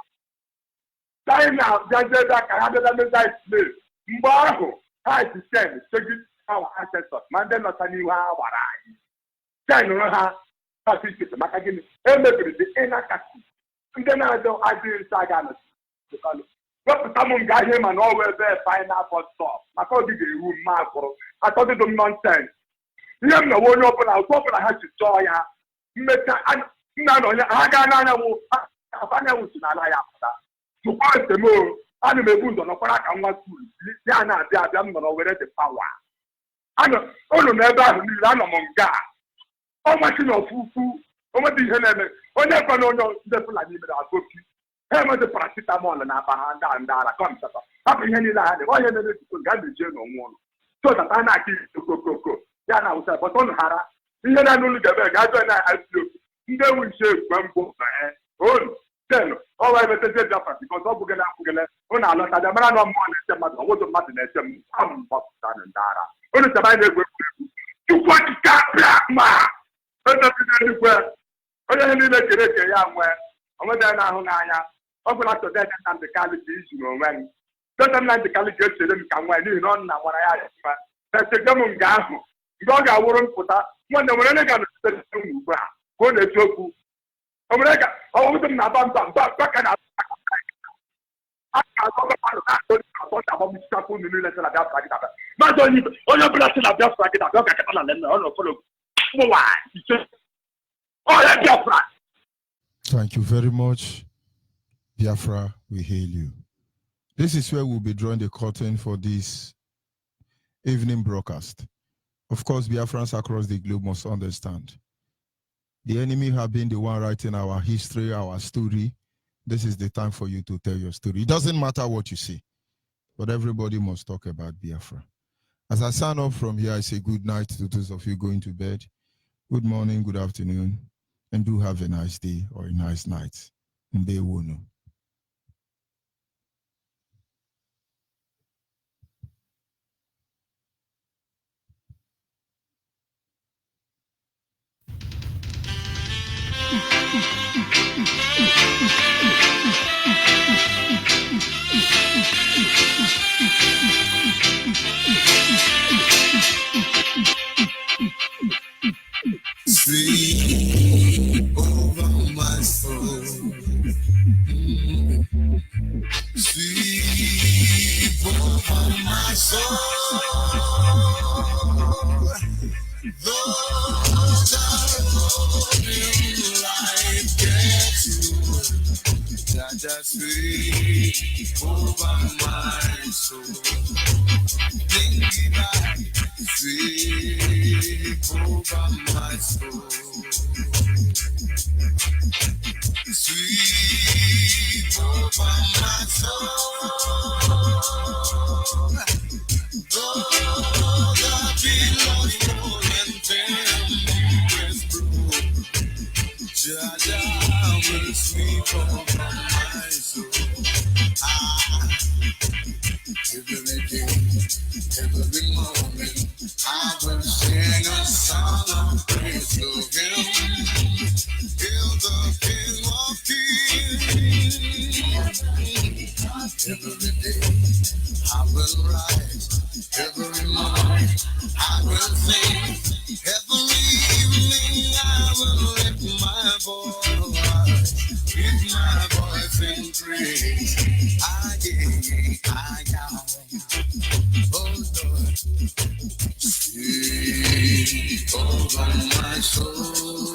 China bịaziebe ka ha bịa meza slave mgbe ahụ ha sistem segid our ancestors ma ndị nọta n'ihu ha gbara anyị ten ha participate maka gịnị emebiri dị ịnakasi ndị na-adọ adịghị nso aga nọkọlụ wepụta m nga ahịa ma na ọwa ebe final bus stop maka obi ga-ewu mma akụrụ atọdịdụ m nọnsens ihe m nawe onye ọbụla otu ọbụla ha si chọọ ya mmecha nna na onye ha gaa n'anyanwụ anyanwụ si n'ala ya pụta tụkwa nsemo ana m ebu ụzọ nọkwara ka nwa skuul ya na-abịa abịa m nọrọ were dị pawa ụlụ n'ebe ahụ niile anọ m nga ọnwachi na ofufu onwedị ihe na-eme onye ekwe na onye ndị Fulani mere agopi ha enwedị paracetamol na akpa ha ndị ara kọmsata hapụ ihe niile ha na-eme onye mere ejikọ ga mejie n'onwe ụlọ chọtata na-aka okokoko ya na awụsa bọta ụnụ hara ihe na n'ụlọ ga-eme ga ajọ na IPO ndị ewu nche ekwe mbụ olu tenu ọwa emetezie Biafra bikọz ọ bụgele abụgele ụnụ alọta bịa mara na mmụọ na-eche mmadụ ọnwụdụ mmadụ na-eche m gbapụta ndị ara unu chebe anyị na-egwu egwuregwu chukwu okike bịa ma eigwe onye ihe niile kere eke ya nwee onwede na-ahụ n'anya ọ bụla Tọdede Nnamdị Kalụ ji izu n'onwe m Tọdede Nnamdị Kalụ ga-echere m ka nwee n'ihi na ọ nna gwara ya mma echege m nga ahụ mgbe ọ ga-awụrụ mpụta nwanne nwere onye ga-anọchite m ugbu a ka ọ na-eji okwu o nwere ga ọwụdụ m na-aba mba ka na agbamchakwu unu niile si na Biafra gị dabịa maazị Onyibe onye ọbụla si na Biafra gị dabịa ọ ga-akata na lenne ọ nọfọlọ ụmụ nwaanyị ise ọya Biafra. Thank you very much. Biafra, we hail you. This is where we'll be drawing the curtain for this evening broadcast. Of course, Biafrans across the globe must understand. The enemy have been the one writing our history, our story. This is the time for you to tell your story. It doesn't matter what you see, but everybody must talk about Biafra. As I sign off from here, I say good night to those of you going to bed. Good morning, good afternoon, and do have a nice day or a nice night. Ndewono. Sleep over my soul. Sleep over my soul. Those are rolling like get you. Jaja sleep over my soul. Think back, sleep over my soul. Sleep over my soul. Though the pillows roll and tempest brew, Jaja will sleep over my soul. Every day, every moment, I will sing a song of praise to Him. Hail the King of Kings. Every day, I will rise. Every morning, I will sing. Every evening, I will lift my voice. Lift my voice in praise. Oh Lord, sleep over my soul.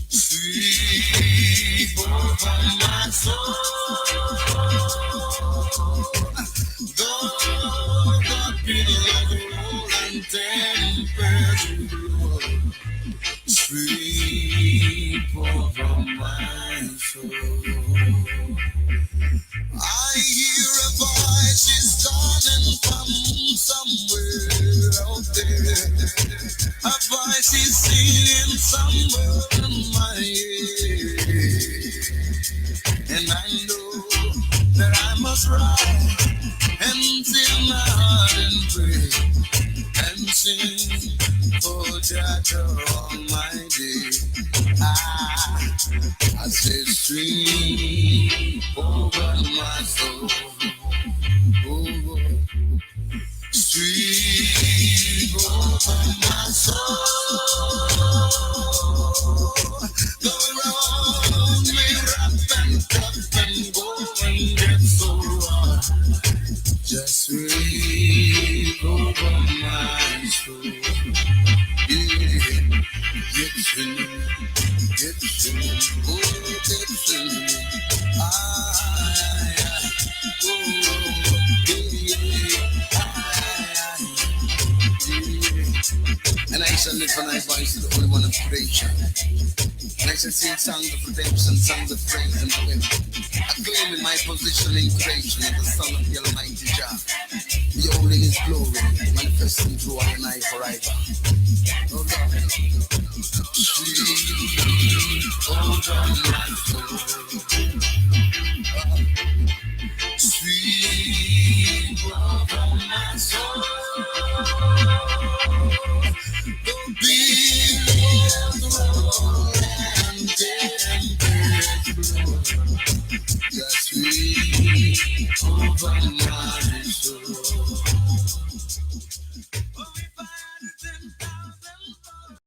Sleep over my soul. Though the billows roll and tempest blow, sleep over my soul. I hear a voice, she's calling. I said, sweep over my soul. Oh, sweep over my soul. Go around me, rough and tough and go and get so hard. Just sweep over my soul. Yeah, get singing. Get singing, oh, get singing. And I shall lift my voice to the only one of creation. And I shall sing songs of redemption, songs of praise and poem. Acclaiming my position in creation as the son of the Almighty Jah. Beholding His glory, manifesting through all and I forever. Oh Lord. Sweep over my soul. Sweep over my soul. Don't be left alone and just sweep over my soul.